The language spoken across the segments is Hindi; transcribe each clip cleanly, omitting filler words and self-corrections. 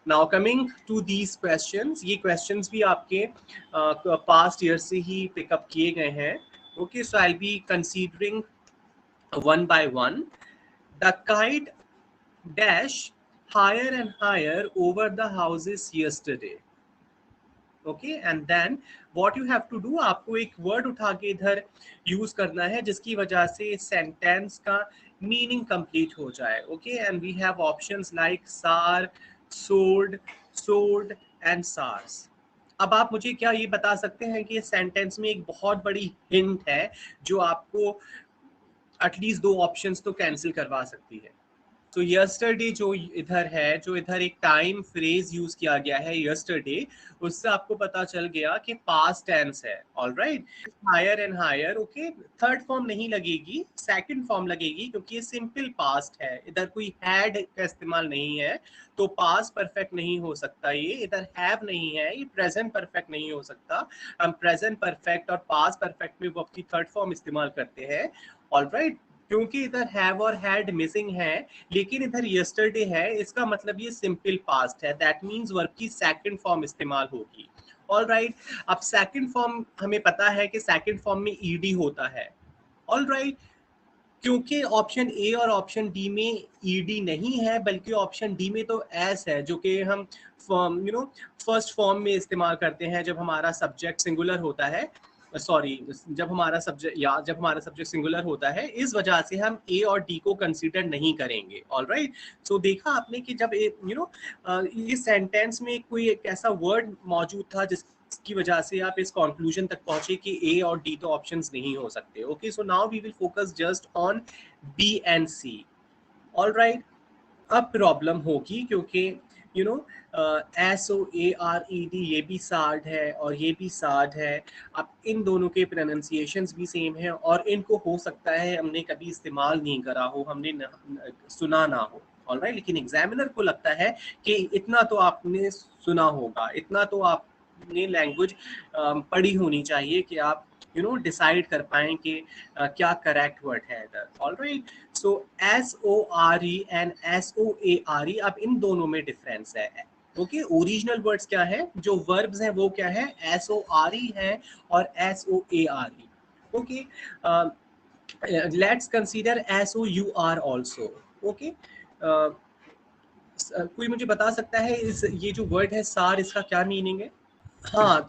Now coming to these questions, ये क्वेश्चंस भी आपके पास्ट ईयर से ही पिकअप किए गए हैं. Okay, so I will be considering one by one. The kite dash higher and higher over the houses yesterday. Okay, and then what you have to do, आपको एक वर्ड उठा के इधर यूज करना है जिसकी वजह से सेंटेंस का मीनिंग कंप्लीट हो जाए. Okay, and we have options like soar, soared, soared and soars. अब आप मुझे क्या ये बता सकते हैं कि इस सेंटेंस में एक बहुत बड़ी हिंट है जो आपको एटलीस्ट दो ऑप्शंस तो कैंसिल करवा सकती है. तो यस्टरडे जो इधर है, जो इधर एक टाइम फ्रेज यूज किया गया है यस्टरडे, उससे आपको पता चल गया कि पास्ट टेंस है. Alright, higher and higher. Okay, third form नहीं लगेगी, सेकंड फॉर्म लगेगी क्योंकि ये सिंपल पास्ट है. इधर कोई हैड का इस्तेमाल नहीं है, तो पास्ट परफेक्ट नहीं हो सकता. ये इधर हैव नहीं है, ये प्रेजेंट परफेक्ट नहीं हो सकता. हम प्रेजेंट परफेक्ट और पास्ट परफेक्ट में वो अपनी थर्ड फॉर्म इस्तेमाल करते हैं. ऑलराइट, क्योंकि इधर हैव और हैड मिसिंग है, लेकिन इधर यस्टरडे है, इसका मतलब ये सिंपल पास्ट है. दैट मींस वर्ब की सेकंड फॉर्म इस्तेमाल होगी. ऑलराइट, अब सेकंड फॉर्म हमें पता है कि सेकंड फॉर्म में ईडी होता है. ऑलराइट, क्योंकि ऑप्शन ए और ऑप्शन डी में ईडी नहीं है, बल्कि ऑप्शन डी में तो एस है, जो कि हम फर्स्ट फॉर्म में इस्तेमाल करते हैं जब हमारा सब्जेक्ट सिंगुलर होता है. सॉरी, जब हमारा सब्जेक्ट सिंगुलर होता है, इस वजह से हम ए और डी को कंसीडर नहीं करेंगे. ऑलराइट, सो देखा आपने कि जब इस सेंटेंस में कोई एक ऐसा वर्ड मौजूद था जिसकी वजह से आप इस कंक्लूजन तक पहुंचे कि ए और डी तो ऑप्शंस नहीं हो सकते. Okay, so now we will focus just on B and C. Alright, अब प्रॉब्लम होगी क्योंकि SOARED ये भी सार्ड है और ये भी सार्ड है. अब इन दोनों के प्रोनाउंसिएशंस भी सेम है और इनको हो सकता है हमने कभी इस्तेमाल नहीं करा हो, हमने सुना ना हो. ऑलराइट, लेकिन एग्जामिनर को लगता है कि इतना तो आपने सुना होगा, इतना तो आपने लैंग्वेज पढ़ी होनी चाहिए कि आप डिसाइड कर पाएं कि क्या करेक्ट वर्ड है इधर. Alright, so SORE and SOARE, अब इन दोनों में डिफरेंस है. ओके, ओरिजिनल वर्ड्स क्या है, जो वर्ब्स हैं वो क्या है, SORE है और SOARE. Okay, let's consider SOUR also. Okay, कोई मुझे बता सकता है इस ये जो वर्ड है सार, इसका क्या मीनिंग है? हाँ,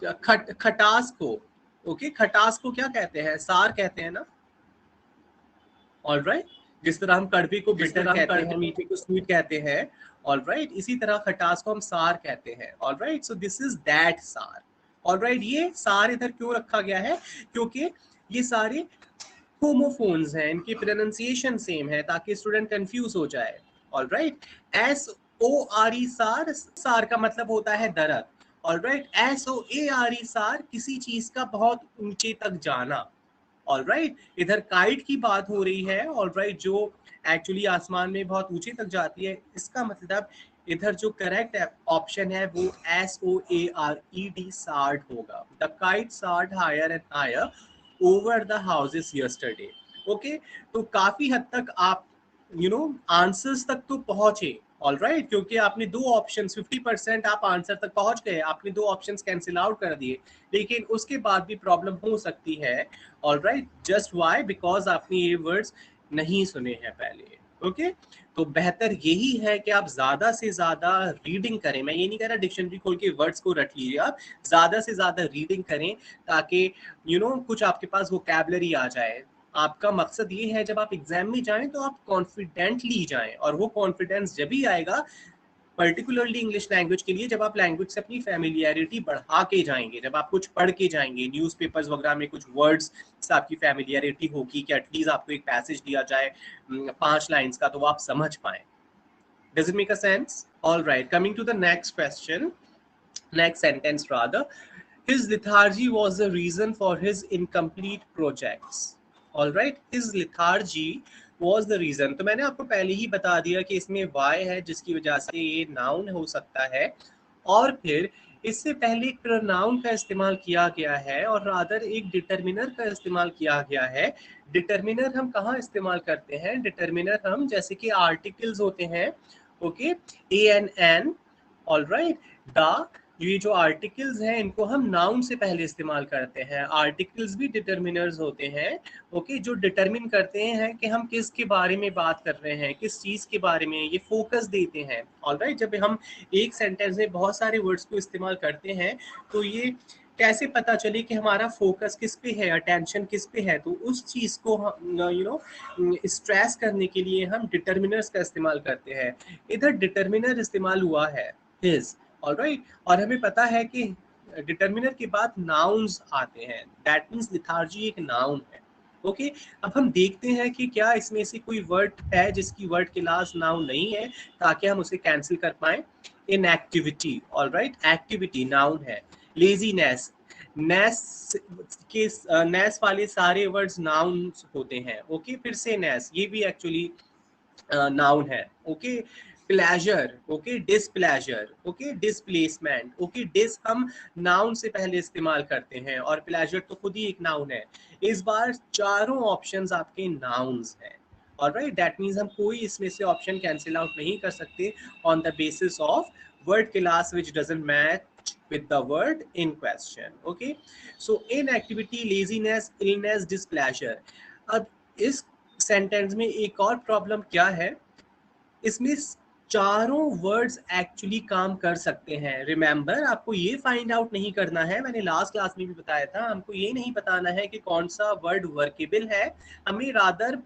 खटास को. ओके, खटास को क्या कहते हैं, सार कहते हैं ना. ऑलराइट, जिस तरह हम कड़वे को बिटर कहते हैं, मीठे को स्वीट कहते हैं. ऑलराइट, इसी तरह खटास को हम सार कहते हैं. Alright, so this is that सार. ऑलराइट, ये सार इधर क्यों रखा गया है, क्योंकि ये सारे होमोफोन्स हैं, इनकी प्रोनाउंसिएशन सेम है ताकि स्टूडेंट कंफ्यूज हो जाए. ऑलराइट, SORE सार, सार का मतलब होता है दर्द. ऑलराइट, SOARE सार, किसी चीज का बहुत ऊंचे तक जाना. ऑलराइट, इधर काइट की बात हो रही है. ऑलराइट, जो एक्चुअली आसमान में बहुत ऊंचे तक जाती है. इसका मतलब इधर जो करेक्ट ऑप्शन है वो SOARED सार्ड होगा. The kite soared higher and higher over the houses yesterday. Okay, तो काफी हद तक आप आंसर्स तक तो पहुंचे. ऑलराइट, क्योंकि आपने दो ऑप्शंस 50% आप आंसर तक पहुंच गए, आपने दो ऑप्शंस कैंसिल आउट कर दिए, लेकिन उसके बाद भी प्रॉब्लम हो सकती है. ऑलराइट, जस्ट व्हाई, बिकॉज आपने ये वर्ड्स नहीं सुने हैं पहले. ओके, तो बेहतर यही है कि आप ज्यादा से ज्यादा रीडिंग करें. मैं ये नहीं कह रहा डिक्शनरी खोल के वर्ड्स को रट लीजिए, आप ज्यादा से ज्यादा रीडिंग करें ताकि कुछ आपके पास वोकैबुलरी आ जाए. आपका मकसद ये है जब आप एग्जाम में जाएं तो आप कॉन्फिडेंटली जाएं, और वो कॉन्फिडेंस जब ही आएगा पर्टिकुलरली इंग्लिश लैंग्वेज के लिए जब आप लैंग्वेज से अपनी फैमिलियरिटी बढ़ा के जाएंगे, जब आप कुछ पढ़ के जाएंगे, न्यूज़पेपर्स वगैरह में कुछ वर्ड्स से आपकी फैमिलियरिटी होगी कि एटलीस्ट आपको एक पैसेज दिया जाए 5 लाइंस का, तो वो आप समझ पाए. Does it make a sense? All right, coming to the next question, next sentence rather. His lethargy was the reason for his incomplete projects. All right, his lethargy was the reason. तो मैंने आपको पहले ही बता दिया कि इसमें why है जिसकी वजह से ये noun हो सकता है, और फिर इससे पहले एक प्रोनाउन का इस्तेमाल किया गया है और रादर एक डिटर्मिनर का इस्तेमाल किया गया है. डिटर्मिनर हम कहाँ इस्तेमाल करते हैं, डिटर्मिनर हम जैसे कि आर्टिकल्स होते हैं. Okay, ANN alright. द, ये जो आर्टिकल्स हैं इनको हम नाउन से पहले इस्तेमाल करते हैं। आर्टिकल्स भी डिटर्मिनर्स होते हैं, ओके, जो डिटरमिन करते हैं कि हम किसके बारे में बात कर रहे हैं, किस चीज़ के बारे में, ये फोकस देते हैं। ऑलराइट, जब हम एक सेंटेंस में बहुत सारे वर्ड्स को इस्तेमाल करते हैं तो ये कैसे पता चले कि हमारा फोकस किस पे है, अटेंशन किस पे है, तो उस चीज़ को हम स्ट्रेस करने के लिए हम डिटर्मिनर्स का इस्तेमाल करते हैं। इधर डिटर्मिनर इस्तेमाल हुआ है हिज, ऑलराइट, और हमें पता है कि डिटर्मिनर के बाद नाउन्स आते हैं, दैट मींस लिथार्जी एक नाउन है। ओके, अब हम देखते हैं कि क्या इसमें से कोई वर्ड है जिसकी वर्ड के लास्ट नाउन नहीं है, ताकि हम उसे कैंसिल कर पाए। इनएक्टिविटी, ऑलराइट, एक्टिविटी नाउन है। लेजीनेस, नेस के नेस वाले सारे वर्ड्स नाउन होते हैं। ओके, फिर से नेस, ये भी एक्चुअली नाउन है। Okay, pleasure, okay, displeasure, okay, displacement, okay, dis हम नाउन से पहले इस्तेमाल करते हैं और प्लेजर तो खुद ही एक नाउन है। इस बार चारों ऑप्शंस आपके नाउन्स हैं, ऑलराइट, दैट मींस हम कोई इसमें से ऑप्शन कैंसिल आउट नहीं कर सकते on the basis of word class which doesn't match with the word in question. Okay, so inactivity, laziness, illness, displeasure. अब इस सेंटेंस में एक और प्रॉब्लम क्या है, इसमें चारों वर्ड्स एक्चुअली काम कर सकते हैं। रिमेंबर, आपको ये फाइंड आउट नहीं करना है, मैंने लास्ट क्लास में भी बताया था, हमको ये नहीं बताना है कि कौन सा वर्ड वर्केबल है, हमें रादर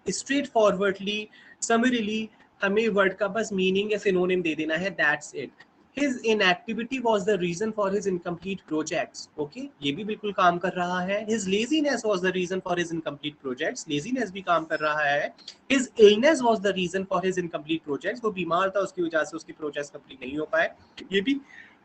स्ट्रेट फॉरवर्डली, समरीली हमें वर्ड का बस मीनिंग या सिनोनिम दे देना है, that's it. His inactivity was the reason for his incomplete projects. Okay, ये भी बिल्कुल काम कर रहा है। His laziness was the reason for his incomplete projects. Laziness भी काम कर रहा है। His illness was the reason for his incomplete projects. वो बीमार था, उसकी वजह से उसकी प्रोजेक्ट्स कंप्लीट नहीं हो पाए, ये भी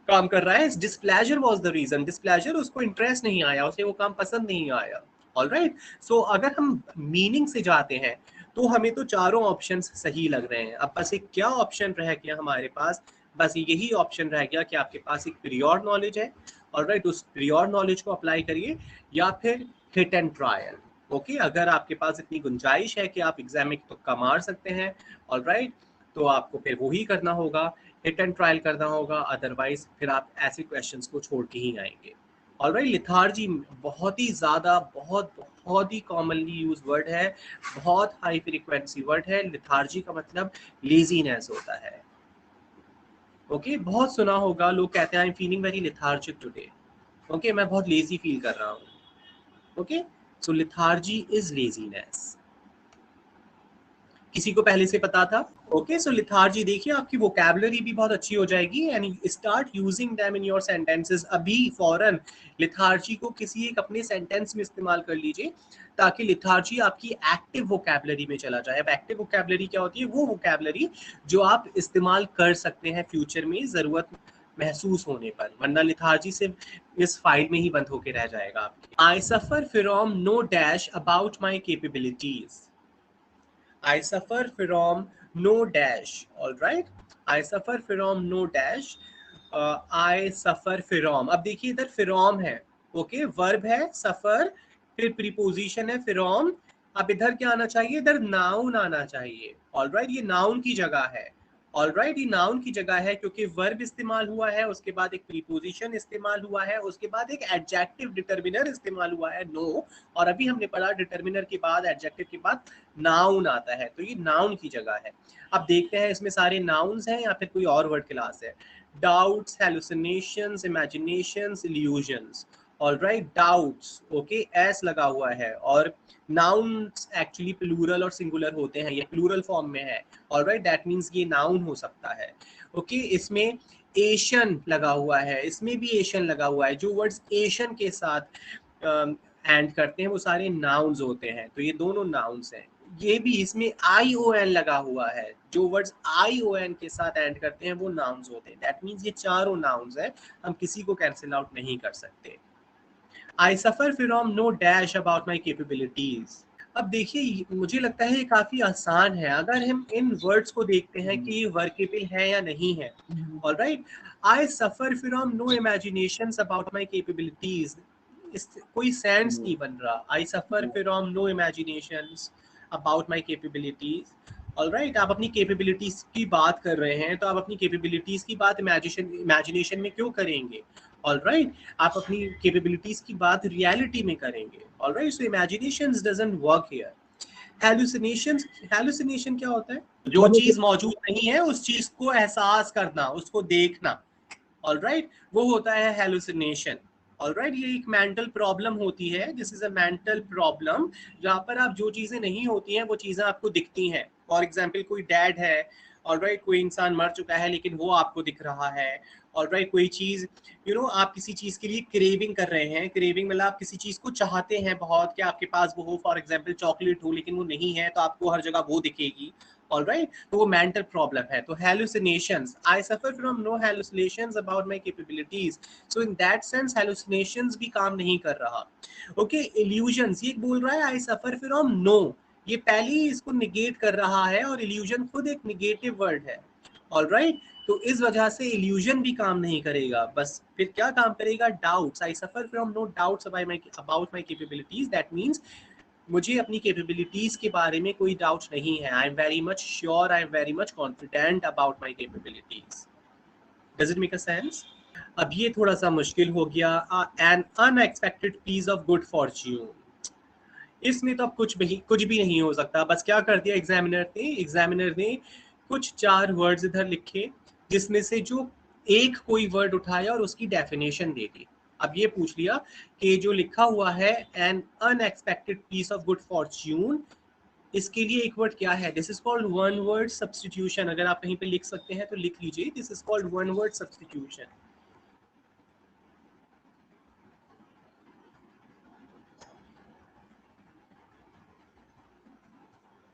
काम कर रहा है। His displeasure was the reason. Displeasure, उसको इंटरेस्ट नहीं आया, उसे वो काम पसंद नहीं आया। ऑलराइट, सो अगर हम मीनिंग से जाते हैं तो हमें तो चारों ऑप्शंस सही लग रहे हैं। अब बस एक क्या ऑप्शन रह गया हमारे पास, बस यही ऑप्शन रह गया कि आपके पास एक प्रियोर नॉलेज है, ऑलराइट, उस प्रियोर नॉलेज को अप्लाई करिए या फिर हिट एंड ट्रायल। ओके, अगर आपके पास इतनी गुंजाइश है कि आप एग्जाम में तुक्का मार सकते हैं, ऑलराइट, तो आपको फिर वही करना होगा, हिट एंड ट्रायल करना होगा, अदरवाइज फिर आप ऐसे क्वेश्चंस को छोड़ के ही आएंगे। ऑलराइट, लिथार्जी बहुत ही ज़्यादा, बहुत ही कॉमनली यूज वर्ड है, बहुत हाई फ्रीक्वेंसी वर्ड है। लिथार्जी का मतलब लेजीनेस होता है। ओके, बहुत सुना होगा, लोग कहते हैं I am feeling very lethargic today. Okay, मैं बहुत लेजी फील कर रहा हूँ। Okay, so lethargy is laziness. किसी को पहले से पता था? ओके, सो लिथार्जी देखिए, आपकी वोकैबुलरी भी बहुत अच्छी हो जाएगी and start using them in your sentences. अभी फौरन लिथार्जी को किसी एक अपने सेंटेंस में इस्तेमाल कर लीजिए, ताकि लिथार्जी आपकी एक्टिव वोकैबुलरी में चला जाए। अब एक्टिव वोकैबुलरी क्या होती है? वो वोकैबुलरी जो आप इस्तेमाल कर सकते हैं फ्यूचर में ज़रूरत महसूस होने पर, वरना लिथार्जी से इस फाइल में ही बंद होकर रह जाएगा आपकी। I suffer from no dash about my capabilities. I suffer from no dash. All right. I suffer from no dash. I suffer from. अब देखिए इधर from है, ओके, वर्ब है सफर, फिर प्रीपोजिशन है from। अब इधर क्या आना चाहिए? इधर नाउन आना चाहिए। ऑलराइट, ये नाउन की जगह है। ऑलराइट, ये नाउन की जगह है क्योंकि वर्ब इस्तेमाल हुआ है, उसके बाद एक प्रीपोजिशन इस्तेमाल हुआ है, उसके बाद एक एडजेक्टिव डिटर्मिनर इस्तेमाल हुआ है, नो, और अभी हमने पढ़ा डिटर्मिनर के बाद, एडजेक्टिव के बाद नाउन आता है, तो ये नाउन की जगह है। अब देखते हैं इसमें सारे नाउन्स हैं या फिर कोई और वर्ड क्लास है। Doubts, hallucinations, imaginations, illusions. Alright, doubts, okay, S लगा हुआ है, और नाउन्स एक्चुअली प्लूरल और सिंगुलर होते हैं, ये प्लूरल फॉर्म में है। ऑलराइट, दैट मींस ये नाउन हो सकता है। ओके, इसमें एशियन लगा हुआ है, इसमें भी एशियन लगा हुआ है। जो वर्ड्स एशियन के साथ एंड करते हैं वो सारे नाउन्स होते हैं, तो ये दोनों नाउन्स हैं। ये भी इसमें ION लगा हुआ है, जो वर्ड्स ION के साथ एंड करते हैं वो नाउन्स होते हैं। दैट मींस ये चारों नाउन्स हैं, हम किसी को कैंसिल आउट नहीं कर सकते। I suffer from no dash about my capabilities. अब देखिए, मुझे लगता है ये काफी आसान है अगर हम इन वर्ड्स को देखते हैं कि ये वर्केबल है या नहीं है। Alright, I suffer from no imaginations about my capabilities. कोई सेंस नहीं बन रहा। I suffer from no imaginations about my capabilities. Alright, आप अपनी कैपेबिलिटीज की बात कर रहे हैं तो आप अपनी कैपेबिलिटीज की बात इमेजिनेशन में क्यों करेंगे? ऑलराइट, आप अपनी कैपेबिलिटीज की बात रियलिटी में करेंगे। Alright, so imaginations doesn't work here. Hallucination क्या होता है? जो चीज मौजूद नहीं है उस चीज को एहसास करना, उसको देखना। ऑलराइट, वो होता है हैलुसिनेशन। ऑलराइट, ये एक मेंटल प्रॉब्लम होती है, this is a mental problem, जहां पर आप जो चीजें नहीं होती हैं वो चीजें आपको दिखती हैं। फॉर एग्जाम्पल, कोई डैड है, ऑलराइट, कोई इंसान मर चुका है लेकिन वो आपको दिख रहा है। ऑलराइट, कोई चीज आप किसी चीज के लिए क्रेविंग कर रहे हैं, क्रेविंग मतलब आप किसी चीज को चाहते हैं बहुत कि आपके पास वो हो, फॉर एग्जाम्पल चॉकलेट हो लेकिन वो नहीं है तो आपको हर जगह वो दिखेगी। ऑलराइट, तो वो मेंटल प्रॉब्लम है। तो hallucinations, I suffer from no hallucinations about my capabilities, so in that sense hallucinations भी काम नहीं कर रहा। ओके, illusions, ये बोल रहा है I suffer from no, ये पहले ही इसको निगेट कर रहा है और illusion खुद एक निगेटिव वर्ड है। ऑलराइट, तो इस वजह से इल्यूजन भी काम नहीं करेगा। बस फिर क्या काम करेगा? Doubts, I suffer from no doubts about my capabilities, that means मुझे अपनी कैपेबिलिटीज के बारे में कोई डाउट नहीं है। I am very much sure, I am very much confident about my capabilities. Does it make a sense? अब ये थोड़ा सा मुश्किल हो गया। An unexpected piece of good fortune, इसमें तो अब कुछ भी नहीं हो सकता। बस क्या कर दिया एग्जामिनर ने कुछ 4 वर्ड्स इधर लिखे जिसमें से जो एक कोई वर्ड उठाया और उसकी डेफिनेशन दे दी। अब ये पूछ लिया कि जो लिखा हुआ है an unexpected piece of good fortune, इसके लिए एक वर्ड क्या है? This is called one word substitution. अगर आप कहीं पे लिख सकते हैं तो लिख लीजिए, this is called one word substitution.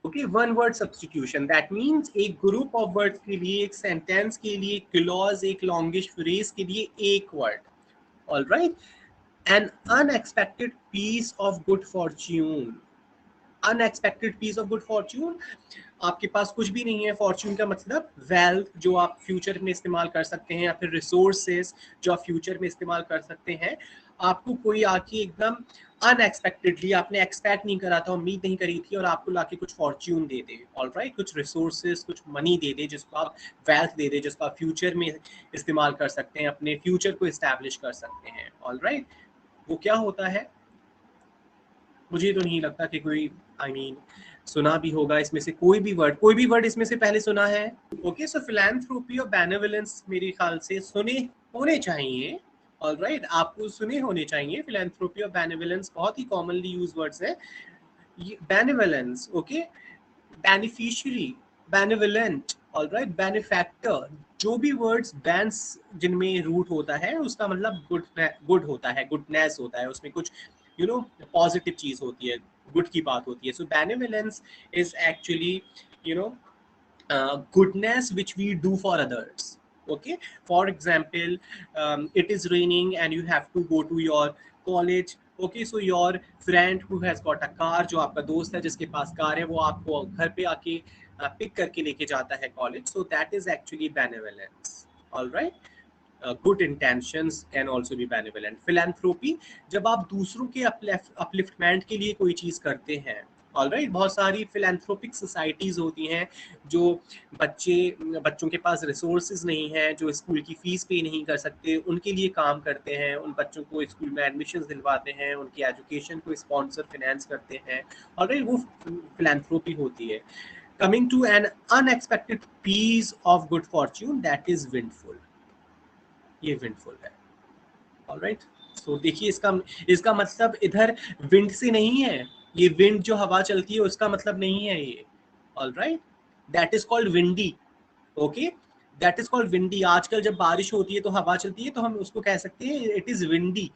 Okay, one word substitution, that means एक ग्रुप ऑफ वर्ड्स के लिए, एक सेंटेंस के लिए, क्लॉज, एक लॉन्गिश फ्रेज के लिए एक word. Alright, an unexpected piece of good fortune. Unexpected piece of good fortune, आपके पास कुछ भी नहीं है। फॉर्च्यून का मतलब वेल्थ, जो आप फ्यूचर में इस्तेमाल कर सकते हैं, या फिर रिसोर्सेज जो आप फ्यूचर में इस्तेमाल कर सकते हैं। आपको कोई आके एकदम अनएक्सपेक्टेडली, आपने एक्सपेक्ट नहीं करा था, उम्मीद नहीं करी थी, और आपको लाके कुछ फॉर्च्यून दे दे। ऑलराइट, कुछ रिसोर्सेज, कुछ मनी दे दे, जिसको आप वेल्थ दे दे, जिसको आप फ्यूचर में इस्तेमाल कर सकते हैं, अपने फ्यूचर को इस्टेब्लिश कर सकते हैं। ऑलराइट, वो क्या होता है? मुझे तो नहीं लगता कि कोई सुना भी होगा इसमें से कोई भी वर्ड इसमें से पहले सुना है। ओके, सो फिलैंथ्रोपी और बेनेवोलेंस मेरे ख्याल से सुने होने चाहिए। ऑलराइट, आपको सुने होने चाहिए। फिलैंथ्रोपी और बेनेवोलेंस बहुत ही कॉमनली यूज वर्ड्स है। Benevolence, okay, beneficiary, benevolent, alright, benefactor, जो भी वर्ड्स बैंस जिनमें रूट होता है उसका मतलब गुड होता है, गुडनेस होता है, उसमें कुछ पॉजिटिव चीज होती है, गुड की बात होती है। So benevolence is actually you know goodness which we do for others. Okay, for example, it is raining and you have to go to your college. Okay, so your friend who has got a car, जो आपका दोस्त है जिसके पास कार है, वो आपको घर पे आके पिक करके लेके जाता है college. So that is actually benevolence. Alright, good intentions can also be benevolent. Philanthropy, जब आप दूसरों के अपलिफ्टमेंट के लिए कोई चीज करते हैं। ऑलराइट, बहुत सारी फिलैंथ्रोपिक सोसाइटीज होती हैं जो बच्चों के पास रिसोर्सेज नहीं है, जो स्कूल की फीस पे नहीं कर सकते, उनके लिए काम करते हैं, उन बच्चों को स्कूल में एडमिशन दिलवाते हैं, उनकी एजुकेशन को स्पॉन्सर फिनेंस करते हैं। ऑलराइट, वो फिलैंथ्रोपी होती है। Coming to an unexpected piece of good fortune, that is windfall. ये विंडफुल है। ऑलराइट, सो देखिए इसका मतलब इधर विंड से नहीं है, ये विंड जो हवा चलती है उसका मतलब नहीं है ये। Alright, that is called windy. Okay, that is called windy. आजकल जब बारिश होती है तो हवा चलती है तो हम उसको कह सकते हैं इट इज विंडी,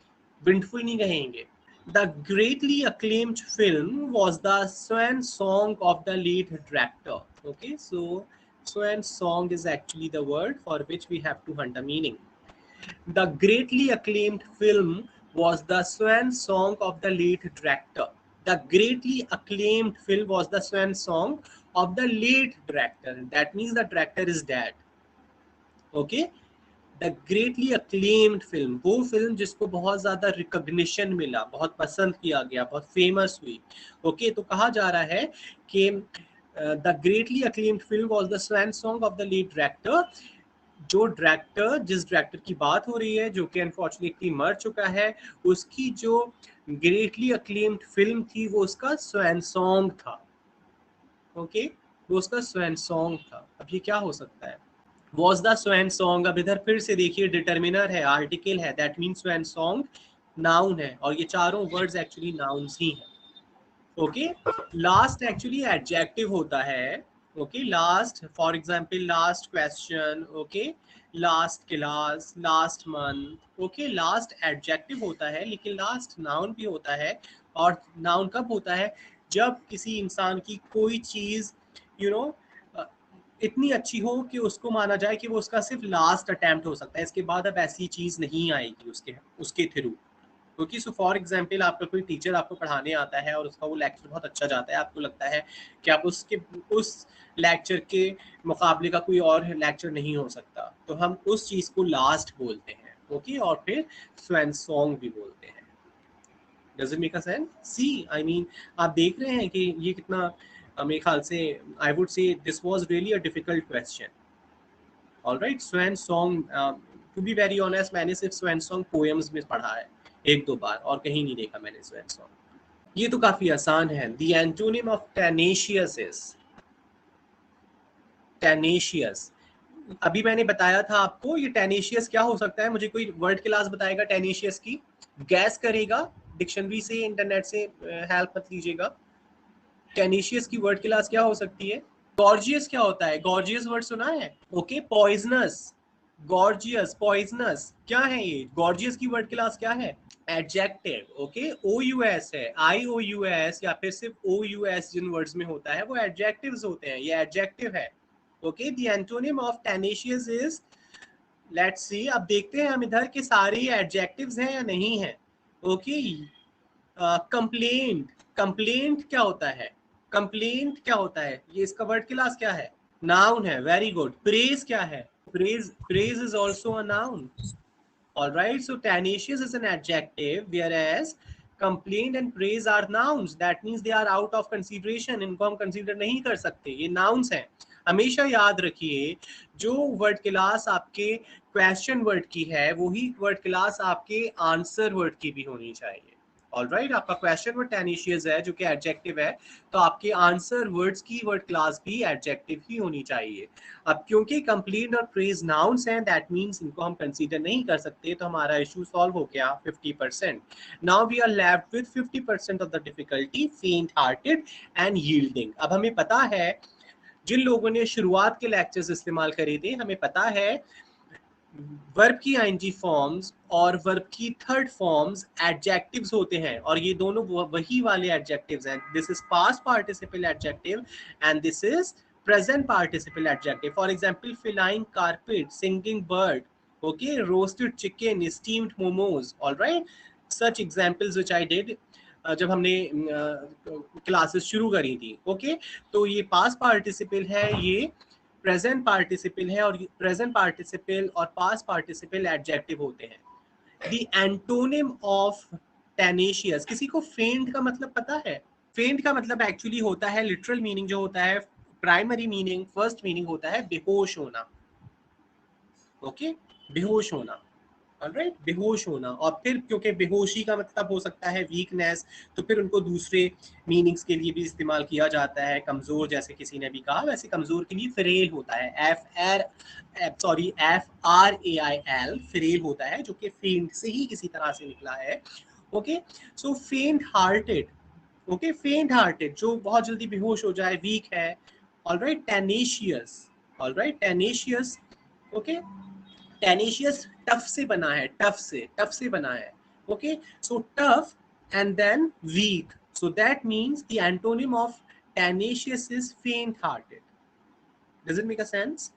विंडफुल नहीं कहेंगे। The greatly acclaimed film was the swan song of the lead director. Okay, so swan song is actually the word for which we have to hunt a meaning. The greatly acclaimed film was the swan song of the late director. The greatly acclaimed film was the swan song of the late director. That means the director is dead. Okay? The greatly acclaimed film, वो फिल्म जिसको बहुत ज्यादा रिकॉग्निशन मिला, बहुत पसंद किया गया, बहुत फेमस हुई। ओके, तो कहा जा रहा है कि the greatly acclaimed film was the swan song of the lead director. जो डायरेक्टर, जिस डायरेक्टर की बात हो रही है, जो कि अनफॉर्चुनेटली मर चुका है, उसकी जो ग्रेटली अक्लेम्ड फिल्म थी वो उसका स्वैन सॉन्ग था। ओके, वो उसका स्वैन सॉन्ग था। अब ये क्या हो सकता है? Was the swan song. अब इधर फिर से देखिए, डिटर्मिनर है, आर्टिकल है, that mean swan song noun है, और ये चारों वर्ड्स एक्चुअली नाउन्स ही हैं। ओके, लास्ट एक्चुअली एडजेक्टिव होता है। Okay, last, for example last question, okay, last class, last month. Okay, last adjective होता है, लेकिन लास्ट नाउन भी होता है। और नाउन कब होता है? जब किसी इंसान की कोई चीज यू नो इतनी अच्छी हो कि उसको माना जाए कि वो उसका सिर्फ लास्ट अटेम्प्ट हो सकता है, इसके बाद अब ऐसी चीज नहीं आएगी उसके उसके थ्रू। क्योंकि सो फॉर एग्जाम्पल आपका कोई टीचर आपको पढ़ाने आता है और उसका वो लेक्चर बहुत अच्छा जाता है, आपको लगता है कि आप उसके उस लेक्चर के मुकाबले का कोई और लेक्चर नहीं हो सकता, तो हम उस चीज को लास्ट बोलते हैं। ओके, और फिर स्वैन सॉन्ग भी बोलते हैं। Does it make a sense? See I mean, आप देख रहे हैं कि ये कितना मेरे ख्याल से, I would say this was really a difficult question. Alright, swan song, to be very honest, मैंने सिर्फ स्वैन सॉन्ग पोएम्स में पढ़ा है एक दो बार, और कहीं नहीं देखा मैंने स्वैन सॉन्ग। ये तो काफी आसान है। The antonym of tenacious is tenacious. अभी मैंने बताया था आपको, ये टेनेशियस क्या हो सकता है? मुझे कोई वर्ड क्लास बताएगा टेनेशियस की, गैस करेगा, डिक्शनरी से, इंटरनेट से हेल्प मत लीजिएगा। टेनेशियस की वर्ड क्लास क्या हो सकती है? गॉर्जियस क्या होता है? गॉर्जियस वर्ड सुना है? ओके, पॉइजनस, गॉर्जियस, पॉइजनस, क्या है ये? गॉर्जियस की वर्ड क्लास क्या है? एडजेक्टिव। ओके, ओ यू एस है, आई ओ यू एस, या फिर सिर्फ ओ यू एस जिन वर्ड्स में होता है वो एडजेक्टिव्स होते हैं, ये एडजेक्टिव है। Okay, the antonym of tenacious is, let's see, अब देखते हैं हम इधर के सारे एडजेक्टिव्स हैं या नहीं है। ओके, कंप्लेंट, कंप्लेंट क्या होता है? कंप्लेंट क्या होता है? ये इसका वर्ड क्लास क्या है? नाउन है, वेरी गुड। प्रेज क्या है? Praise, praise is also a noun. All right, so tenacious is an adjective, whereas complaint and praise are nouns. That means they are out of consideration. इनको हम consider नहीं कर सकते, ये nouns हैं। हमेशा याद रखिए, जो वर्ड क्लास आपके क्वेश्चन वर्ड की है, वही वर्ड क्लास आपके आंसर वर्ड की भी होनी चाहिए। ऑलराइट, आपका क्वेश्चन वर्ड टेनिशियस है जो कि एडजेक्टिव है, तो आपके आंसर वर्ड्स की वर्ड क्लास भी एडजेक्टिव ही होनी चाहिए। अब क्योंकि कंप्लेंट और प्रेज नाउन्स हैं, दैट मींस इनको हम कंसीडर नहीं कर सकते, तो हमारा इशू सॉल्व हो गया 50%। Now we are left with 50% of the difficulty, faint hearted and yielding. अब हमें पता है, जिन लोगों ने शुरुआत के लेक्चर्स इस्तेमाल करे थे, हमें पता है वर्ब की आईएनजी फॉर्म्स और वर्ब की थर्ड फॉर्म्स एडजेक्टिव्स होते हैं, और ये दोनों वही वाले एडजेक्टिव्स हैं। This is past participle adjective and this is present participle adjective. For example, feline carpet, singing bird, okay, roasted chicken, steamed momos. All right, such examples which I did जब हमने क्लासेस शुरू करी थी। ओके, तो ये पास्ट पार्टिसिपल है, ये प्रेजेंट पार्टिसिपल है, और प्रेजेंट पार्टिसिपल और पास्ट पार्टिसिपल एडजेक्टिव होते हैं। द एंटोनिम ऑफ टेनेशियस, किसी को फेंट का मतलब पता है? फेंट का मतलब एक्चुअली होता है, लिटरल मीनिंग जो होता है, प्राइमरी मीनिंग, फर्स्ट मीनिंग होता है बेहोश होना। ओके, बेहोश होना। ऑलराइट, बेहोश होना। और फिर क्योंकि बेहोशी का मतलब हो सकता है वीकनेस, तो फिर उनको दूसरे मीनिंग्स के लिए भी इस्तेमाल किया जाता है। कमजोर, जैसे किसी ने भी कहा, वैसे कमजोर के लिए फ्रेल होता है, FRAIL, फ्रेल होता है, जो कि फेंट से ही किसी तरह से निकला है। ओके, सो फेंट हार्टेड, ओके, फेंट हार्टेड जो बहुत जल्दी बेहोश हो जाए, वीक है। Alright, tenacious, alright, tenacious, okay, tenacious tough से बना है, टफ से, टफ से बना है। Okay, so tough and then weak, so that means the antonym of tenacious is faint hearted. Does it make a sense?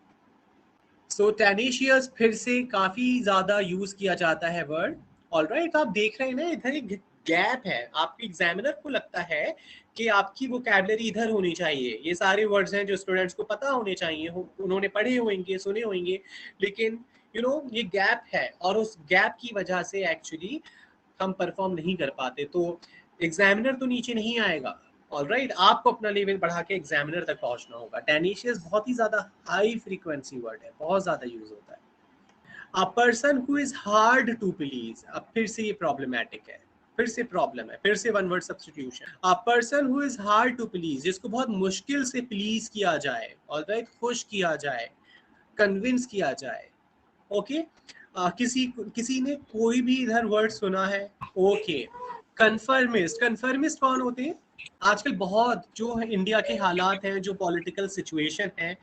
So tenacious फिर से काफी ज्यादा यूज किया जाता है वर्ड। ऑलराइट, तो आप देख रहे हैं ना, इधर एक गैप है। आपके एग्जामिनर को लगता है कि आपकी वोकैबुलरी इधर होनी चाहिए, ये सारे वर्ड्स हैं जो स्टूडेंट्स को पता होने चाहिए, उन्होंने पढ़े होंगे, सुने होंगे, लेकिन ये गैप है, और उस गैप की वजह से एक्चुअली हम परफॉर्म नहीं कर पाते। तो एग्जामिनर तो नीचे नहीं आएगा, ऑलराइट, आपको अपना लेवल बढ़ा के एग्जामिनर तक पहुंचना होगा। टेनिशियस बहुत ही ज्यादा हाई फ्रीक्वेंसी वर्ड है, बहुत ज्यादा यूज होता है। A person who is hard to please, अब फिर से ये प्रॉब्लमेटिक है, फिर से प्रॉब्लम है, फिर से one word substitution. A person who is hard to please, जिसको बहुत मुश्किल से प्लीज किया जाए, ऑलराइट, खुश किया जाए, कन्विंस किया जाए। ओके किसी ने कोई भी इधर वर्ड सुना है? ओके कन्फर्मिस्ट, कन्फर्मिस्ट कौन होते हैं? आजकल बहुत जो है इंडिया के हालात हैं, जो पॉलिटिकल सिचुएशन है,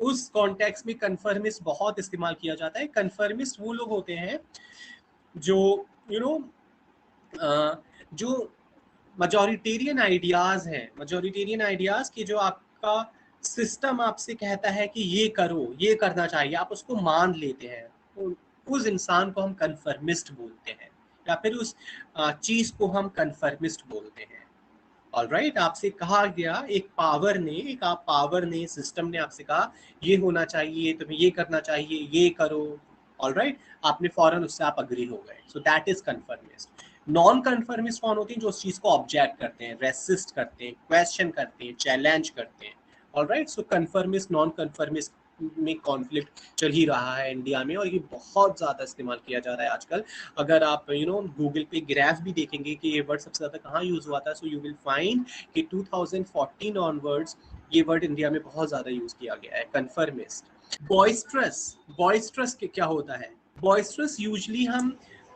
उस कॉन्टेक्स्ट में कन्फर्मिस्ट बहुत इस्तेमाल किया जाता है। कन्फर्मिस्ट वो लोग होते हैं जो यू नो जो मजॉरिटेरियन आइडियाज हैं, मजॉरिटेरियन आइडियाज की जो आपका सिस्टम आपसे कहता है कि ये करो, ये करना चाहिए, आप उसको मान लेते हैं, तो उस इंसान को हम कन्फर्मिस्ट बोलते हैं, या फिर उस चीज को हम कन्फर्मिस्ट बोलते हैं। ऑलराइट, आपसे कहा गया, एक पावर ने सिस्टम ने आपसे कहा ये होना चाहिए, तुम्हें ये करना चाहिए, ये करो। ऑलराइट, आपने फौरन उससे आप अग्री हो गए, so that is conformist. Non conformist कौन होते हैं? जो उस चीज को ऑब्जेक्ट करते हैं, रेसिस्ट करते हैं, क्वेश्चन करते हैं, चैलेंज करते हैं। ऑलराइट, सो कन्फर्मिस्ट नॉन कन्फर्मिस्ट में कॉन्फ्लिक्ट चल ही रहा है इंडिया में, और ये बहुत ज्यादा इस्तेमाल किया जा रहा है आजकल। अगर आप गूगल पे ग्राफ भी देखेंगे कि ये वर्ड सबसे ज्यादा कहाँ यूज हुआ था, सो यू विल फाइंड कि 2014 ऑनवर्ड्स ये वर्ड इंडिया में बहुत ज्यादा यूज किया गया है, कन्फर्मिस्ट। बॉइस्ट्रस, बॉइस्ट्रस क्या होता है? बॉइस्ट्रस यूजली हम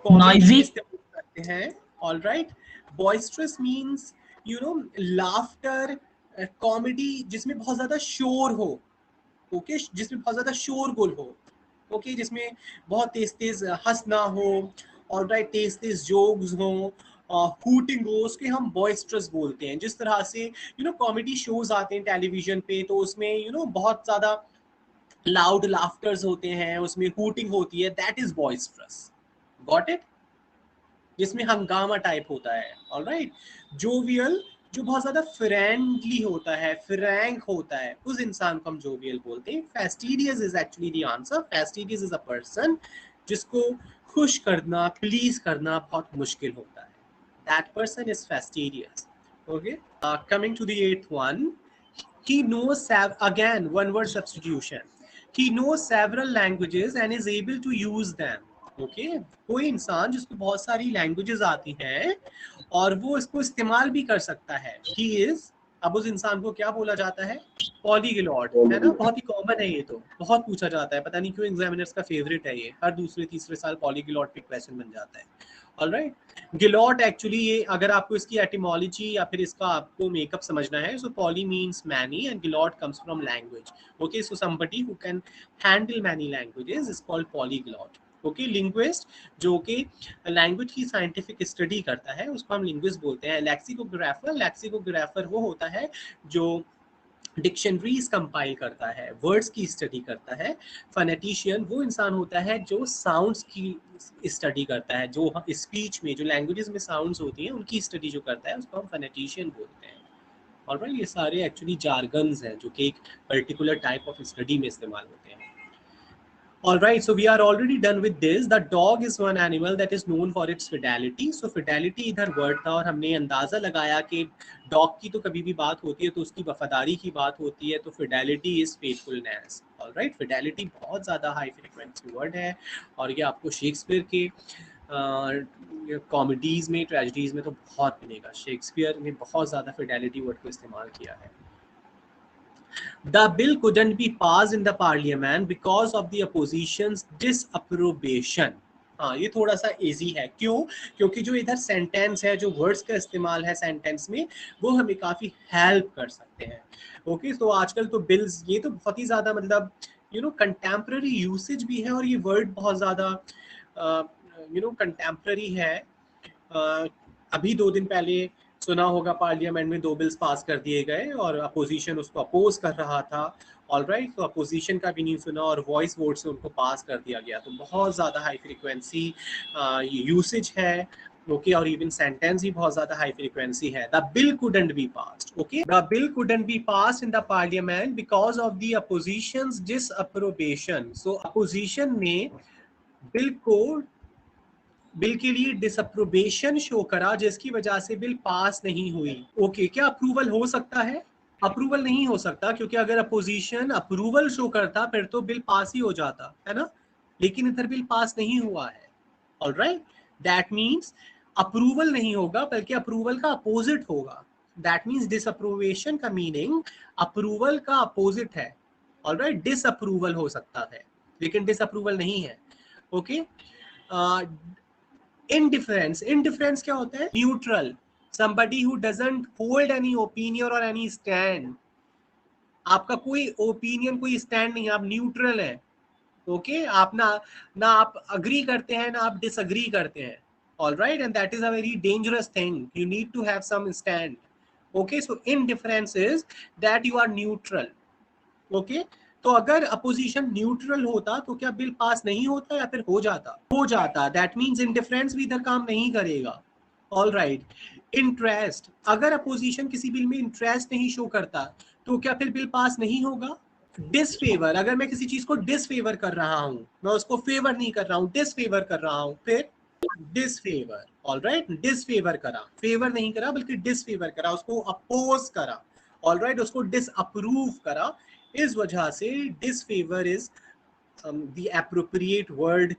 कॉमेडी में इस्तेमाल करते हैं। Alright, boisterous means laughter, comedy जिसमें बहुत ज्यादा शोर हो, ओके, जिसमें बहुत ज्यादा शोरगुल हो, ओके, जिसमें बहुत तेज तेज हंसना हो, ऑलराइट, तेज तेज जोक्स हो, हूटिंग हो, उसके हम बॉइस्ट्रस बोलते हैं। जिस तरह से कॉमेडी शोज आते हैं टेलीविजन पे, तो उसमें बहुत ज्यादा लाउड लाफ्टर्स होते हैं, उसमें हूटिंग होती है, that is boisterous. Got it? जिसमें हंगामा टाइप होता है। ऑलराइट, जोवियल जो बहुत ज्यादा फ्रेंडली होता है, फ्रैंक होता है, उस इंसान को हम जोवियल बोलते हैं। Fastidious is actually the answer. Fastidious is a person जिसको खुश करना, प्लीज करना बहुत मुश्किल होता है, that person is fastidious. Okay, coming to the 8th one, he knows again one word substitution, he knows several languages and is able to use them। Okay, कोई इंसान जिसको बहुत सारी लैंग्वेजेस आती हैं और वो इसको इस्तेमाल भी कर सकता है, ही इज, अब उस इंसान को क्या बोला जाता है? पॉलीग्लॉट, है ना? बहुत ही कॉमन है, ये तो बहुत पूछा जाता है, पता नहीं क्यों एग्जामिनर्स का फेवरेट है ये, हर दूसरे तीसरे साल पॉलीग्लॉट पे क्वेश्चन बन जाता है। ऑलराइट, गिलॉट एक्चुअली, ये अगर आपको इसकी एटिमोलॉजी या फिर इसका आपको मेकअप समझना है, so poly means many and glot comes from language. Okay, so somebody who can handle many languages is called polyglot. Okay, linguist जो कि लैंग्वेज की साइंटिफिक स्टडी करता है, उसको हम लिंग्विस्ट बोलते हैं। लैक्सिकोग्राफर, लैक्सिकोग्राफर वो होता है जो डिक्शनरीज कंपाइल करता है, वर्ड्स की स्टडी करता है। फनेटिशियन वो इंसान होता है जो साउंड्स की स्टडी करता है, जो स्पीच में, जो लैंग्वेजेस में साउंड्स होती हैं उनकी स्टडी जो करता है, उसको हम फनेटिशियन बोलते हैं। और ये सारे एक्चुअली जार्गन्स हैं जो कि एक पर्टिकुलर टाइप ऑफ स्टडी में इस्तेमाल होते हैं। Alright, so we are already done with this. The dog is one animal that is known for its fidelity. So fidelity इधर word था, और हमने अंदाजा लगाया कि dog की तो कभी भी बात होती है तो उसकी वफादारी की बात होती है, तो fidelity is faithfulness. Alright, fidelity बहुत ज़्यादा high frequency word है, और ये आपको शेक्सपियर के कॉमेडीज में, ट्रेजेडीज में तो बहुत मिलेगा। शेक्सपियर ने बहुत ज़्यादा fidelity word को इस्तेमाल किया है। The bill couldn't be passed in the parliament because of the opposition's disapprobation. हाँ, ये थोड़ा सा इजी है, क्यों? क्योंकि जो इधर सेंटेंस है, जो वर्ड्स का इस्तेमाल है सेंटेंस में, वो हमें काफी हेल्प कर सकते हैं। ओके, तो आजकल तो बिल्स, ये तो बहुत ही ज्यादा मतलब कंटेम्प्रेरी यूसेज भी है, और ये वर्ड बहुत ज्यादा कंटेम्प्रेरी है। अभी 2 दिन पहले सुना होगा, पार्लियामेंट में 2 बिल्स पास कर दिए गए और अपोजिशन उसको अपोज कर रहा था। ऑलराइट, तो अपोजिशन का भी नहीं सुना और वॉइस वोट से उनको पास कर दिया गया। तो बहुत ज़्यादा हाई फ्रीक्वेंसी यूसेज है। ओके, और इवन सेंटेंस भी बहुत ज़्यादा हाई फ्रीक्वेंसी है। The bill couldn't be passed. Okay, the bill couldn't be passed in the parliament because of the opposition's disapprobation. So opposition ने बिल को बिल के लिए डिसअप्रोबेशन शो करा जिसकी वजह से बिल पास नहीं हुई। ओके, क्या अप्रूवल हो सकता है? अप्रूवल नहीं हो सकता, क्योंकि अगर अपोजिशन अप्रूवल शो करता फिर तो बिल पास ही हो जाता है ना, लेकिन इधर बिल पास नहीं हुआ है। ऑलराइट, दैट मीन्स अप्रूवल नहीं होगा बल्कि अप्रूवल का अपोजिट होगा। दैट मीन्स डिसअप्रूवेशन का मीनिंग अप्रूवल का अपोजिट है। ऑलराइट, डिसअप्रूवल हो सकता है लेकिन डिसअप्रूवल नहीं है। ओके, इनडिफरेंस, इनडिफरेंस क्या होता है? Neutral, somebody who doesn't hold any opinion or any stand। आपका कोई ओपिनियन, कोई स्टैंड नहीं, आप न्यूट्रल है। ओके, आप ना आप अग्री करते हैं ना आप डिसअग्री करते हैं। Alright, and that is a very dangerous thing, you need to have some stand. Okay, so indifference is that you are neutral. Okay, तो अगर अपोजिशन न्यूट्रल होता तो क्या बिल पास नहीं होता या फिर हो जाता? हो जाता। दैट मीन्स इनडिफरेंस भी इधर काम नहीं करेगा। ऑल राइट, इंटरेस्ट, अगर अपोजिशन किसी बिल में इंटरेस्ट नहीं शो करता तो क्या फिर बिल पास नहीं होगा? डिसफेवर, अगर मैं किसी चीज को डिसफेवर कर रहा हूं, मैं उसको फेवर नहीं कर रहा हूं, डिसफेवर कर रहा हूं, फिर डिसफेवर। ऑलराइट, डिसफेवर करा, फेवर नहीं करा बल्कि डिसफेवर करा, उसको अपोज करा। ऑलराइट, उसको डिसअप्रूव करा। इस वजह से disfavour is the appropriate word,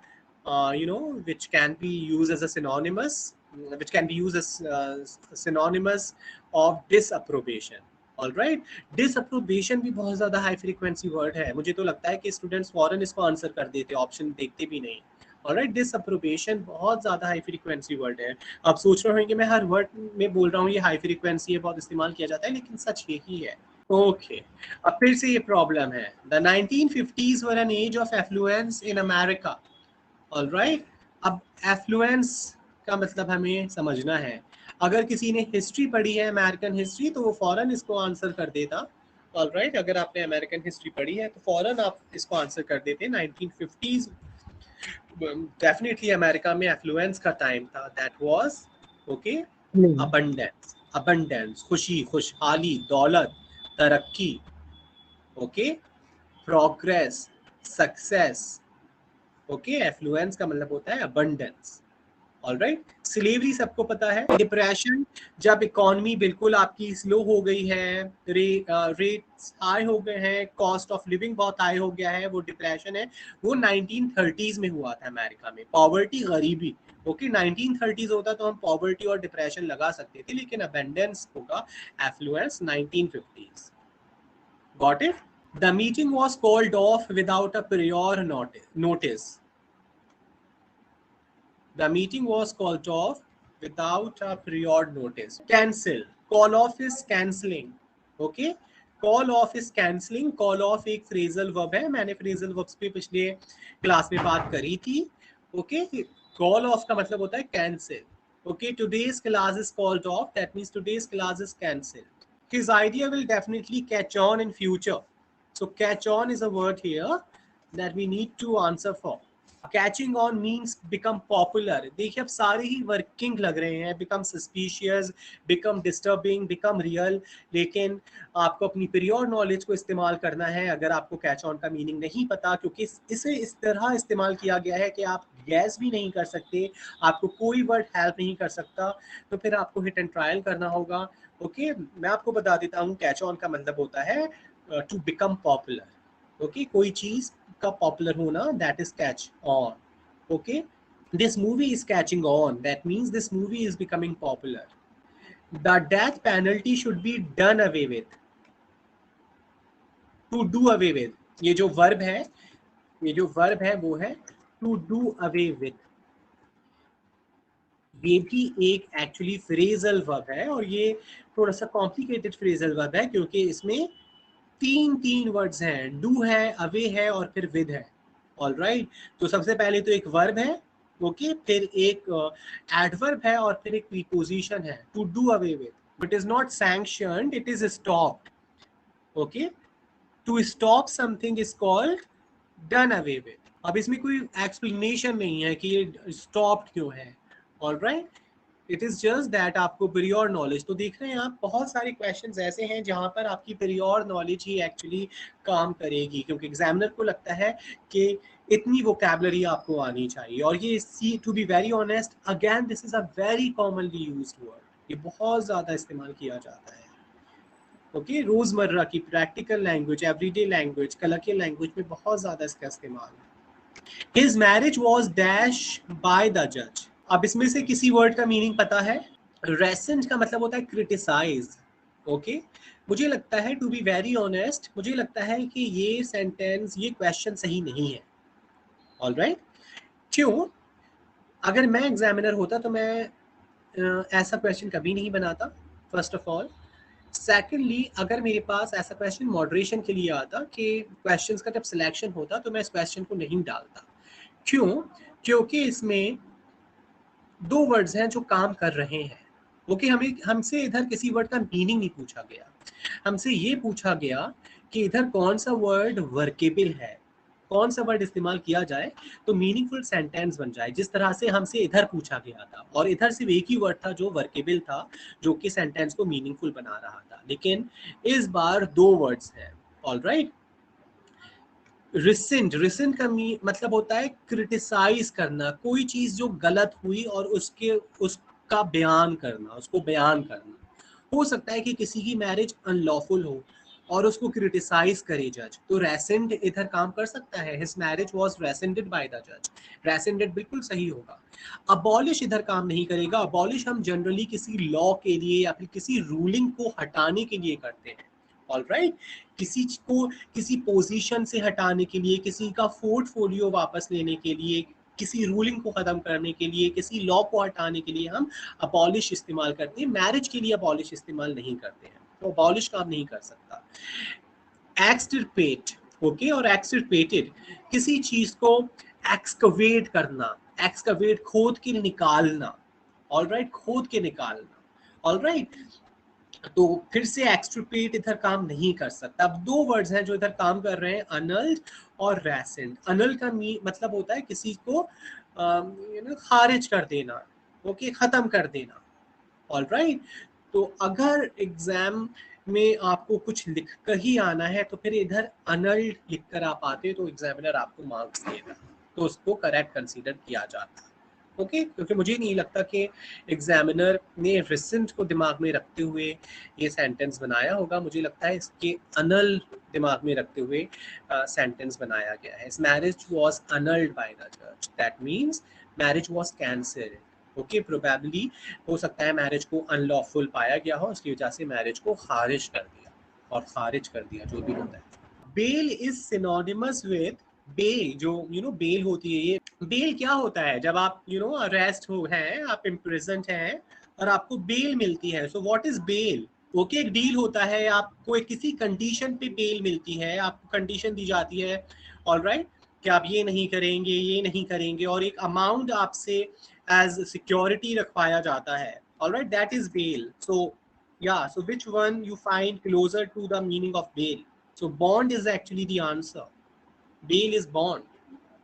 which can be used as a synonymous, which can be used as synonymous of disapprobation। All right, disapprobation भी बहुत ज्यादा हाई फ्रीक्वेंसी वर्ड है। मुझे तो लगता है कि स्टूडेंट्स फॉरन इसको आंसर कर देते, ऑप्शन देखते भी नहीं। ऑलराइट, डिसअप्रोबेशन बहुत ज्यादा हाई फ्रीक्वेंसी वर्ड है। आप सोच रहे होंगे मैं हर वर्ड में बोल रहा हूँ ये हाई फ्रीक्वेंसी है, बहुत इस्तेमाल किया जाता है, लेकिन सच यही है। ओके, अब फिर से ये प्रॉब्लम है। The 1950s were an age of affluence in America. Alright, अब एफ्लुएंस का मतलब हमें समझना है। अगर किसी ने हिस्ट्री पढ़ी है, अमेरिकन हिस्ट्री, तो वो फौरन इसको आंसर कर देता। ऑलराइट, अगर आपने अमेरिकन हिस्ट्री पढ़ी है तो फौरन आप इसको आंसर कर देते। 1950s डेफिनेटली अमेरिका में एफ्लुएंस का टाइम था। That was okay, abundance, abundance, खुशी, खुशहाली, दौलत, तरक्की। Okay, progress, success. Okay, affluence का मतलब होता है अबंडेंस। ऑलराइट, स्लेवरी सबको पता है। डिप्रेशन, जब इकोनॉमी बिल्कुल आपकी स्लो हो गई है, रेट्स हाई हो गए हैं, कॉस्ट ऑफ लिविंग बहुत हाई हो गया है, वो डिप्रेशन है। वो 1930s में हुआ था अमेरिका में। पॉवर्टी, गरीबी। ओके, 1930s होता तो हम पॉवर्टी और डिप्रेशन लगा सकते थे, लेकिन अबंडेंस होगा, affluence 1950s। Got it? The meeting was called off without a prior notice. The meeting was called off without a prior notice. Cancel. Call off is cancelling. Okay? Call off is cancelling. Call off एक phrasal verb है, मैंने phrasal verbs पे पिछले क्लास में बात करी थी। Okay? Call off का मतलब होता है cancel. Okay? Today's class is called off. That means today's class is cancelled. His idea will definitely catch on in future. So catch on is a word here that we need to answer for. Catching on means become popular. देखिए अब सारे ही वर्किंग लग रहे हैं, become suspicious, become disturbing, become real, लेकिन आपको अपनी पीरियड नॉलेज को इस्तेमाल करना है। अगर आपको कैच ऑन का मीनिंग नहीं पता, क्योंकि इसे इस तरह इस्तेमाल किया गया है कि आप गैस भी नहीं कर सकते, आपको कोई वर्ड हेल्प नहीं कर सकता, तो फिर आपको हिट एंड ट्रायल करना होगा। ओके, मैं आपको बता देता हूँ कैच ऑन का मतलब होता है टू बिकम पॉपुलर। ओके, कोई चीज का पॉपुलर होना, that is catch on. Okay, this movie is catching on, that means this movie is becoming popular. The death penalty should be done away with. To do away with, ये जो वर्ब है, ये जो वर्ब है वो है टू डू अवे विथ। ये भी एक एक्चुअली फ्रेजल वर्ब है, और ये थोड़ा सा कॉम्प्लिकेटेड फ्रेजल वर्ब है, क्योंकि इसमें तीन वर्ड्स हैं, डू है, अवे है और फिर विद है। ऑलराइट, तो सबसे पहले तो एक वर्ब है, ओके, फिर एक एडवर्ब है और फिर एक प्रीपोजिशन है, to do away with. It is not sanctioned, it is stopped. Okay, to stop something is called done away with. अब इसमें कोई एक्सप्लेनेशन नहीं है कि ये स्टॉप्ड क्यों है। Alright, it is just that आपको प्रियोर नॉलेज। तो देख रहे हैं आप, बहुत सारे क्वेश्चंस ऐसे हैं जहां पर आपकी प्रियोर नॉलेज ही एक्चुअली काम करेगी, क्योंकि एग्जामिनर को लगता है कि इतनी वोकैबुलरी आपको आनी चाहिए। और ये see, to be very honest, again this is a very commonly used word, ये बहुत ज्यादा इस्तेमाल किया जाता है। ओके, रोजमर्रा की practical language, everyday language, colloquial language में बहुत ज्यादा इसका इस्तेमाल है। His marriage was dash by the judge। अब इसमें से किसी वर्ड का मीनिंग पता है? रेसेंट का मतलब होता है क्रिटिसाइज। ओके, मुझे लगता है, टू बी वेरी ऑनेस्ट, मुझे लगता है कि ये सेंटेंस, ये क्वेश्चन सही नहीं है। ऑलराइट, क्यों? अगर मैं एग्जामिनर होता तो मैं ऐसा क्वेश्चन कभी नहीं बनाता, फर्स्ट ऑफ ऑल। सेकेंडली, अगर मेरे पास ऐसा क्वेश्चन मॉडरेशन के लिए आता कि क्वेश्चंस का जब सिलेक्शन होता तो मैं इस क्वेश्चन को नहीं डालता। क्यों? क्योंकि इसमें दो वर्ड्स हैं जो काम कर रहे हैं। ओके, हमें हमसे इधर किसी वर्ड का मीनिंग नहीं पूछा गया, हमसे ये पूछा गया कि इधर कौन सा वर्ड वर्केबल है, कौन सा वर्ड इस्तेमाल किया जाए तो मीनिंगफुल सेंटेंस बन जाए, जिस तरह से हमसे इधर पूछा गया था। और इधर सिर्फ एक ही वर्ड था जो वर्केबल था, जो कि सेंटेंस को मीनिंगफुल बना रहा था। लेकिन इस बार दो वर्ड्स हैं। ऑलराइट, रिसेंट, रिसेंट का मतलब होता है क्रिटिसाइज करना, कोई चीज जो गलत हुई और उसका बयान करना, उसको बयान करना। हो सकता है कि किसी की मैरिज अनलॉफुल हो और उसको क्रिटिसाइज करे जज, तो रेसेंट इधर काम कर सकता है। His marriage was rescinded by the जज, रेसेंटेड बिल्कुल सही होगा। अबॉलिश इधर काम नहीं करेगा। अबॉलिश हम जनरली किसी लॉ के लिए या फिर किसी रूलिंग को हटाने के लिए करते हैं। ऑलराइट, किसी को किसी पोजीशन से हटाने के लिए, किसी का पोर्टफोलियो वापस लेने के लिए, किसी रूलिंग को खत्म करने के लिए, किसी लॉ को हटाने के लिए हम अबॉलिश इस्तेमाल करते हैं। मैरिज के लिए अबॉलिश इस्तेमाल नहीं करते हैं, तो अबॉलिश काम नहीं कर सकता। एक्सटिर्पेट, ओके, और एक्सटिर्पेटेड किसी चीज को एक्सकवेट करना, एक्सकवेट खोद के निकालना। ऑलराइट, खोद के निकालना। ऑलराइट, तो फिर से एक्सट्रिपेट इधर काम नहीं कर सकता। अब दो वर्ड्स हैं जो इधर काम कर रहे हैं, अनल्ड और रेसेंट। अनल का मतलब होता है किसी को खारिज कर देना, ओके, खत्म कर देना। ऑलराइट, तो अगर एग्जाम में आपको कुछ लिख कर ही आना है तो फिर इधर अनल्ड लिख कर आप आते तो एग्जामिनर आपको मार्क्स देगा, तो उसको करेक्ट कंसीडर किया जाता। ओके, क्योंकि मुझे नहीं लगता कि एग्जामिनर ने रिसेंट को दिमाग में रखते हुए ये सेंटेंस बनाया होगा। मुझे लगता है इसके अनल दिमाग में रखते हुए सेंटेंस बनाया गया है। His marriage was annulled by the जज, that means marriage was cancelled. Okay, probably हो सकता है मैरिज को अनलॉफुल पाया गया हो, उसकी वजह से मैरिज को खारिज कर दिया, और खारिज कर दिया जो भी होता है। Bail is synonymous with, bail जो बेल होती है, ये बेल क्या होता है? जब आप अरेस्ट हो हैं, आप इम्प्रिजन्ड हैं और आपको बेल मिलती है, so what is bail? Okay, एक डील होता है, आपको एक किसी कंडीशन पे बेल मिलती है, आपको कंडीशन दी जाती है, ऑलराइट, कि आप ये नहीं करेंगे, ये नहीं करेंगे, और एक अमाउंट आपसे एज सिक्योरिटी रखवाया जाता है। Alright, that is bail. So yeah, so which one you find closer to the meaning of bail? So bond is actually the answer. Bail is bond.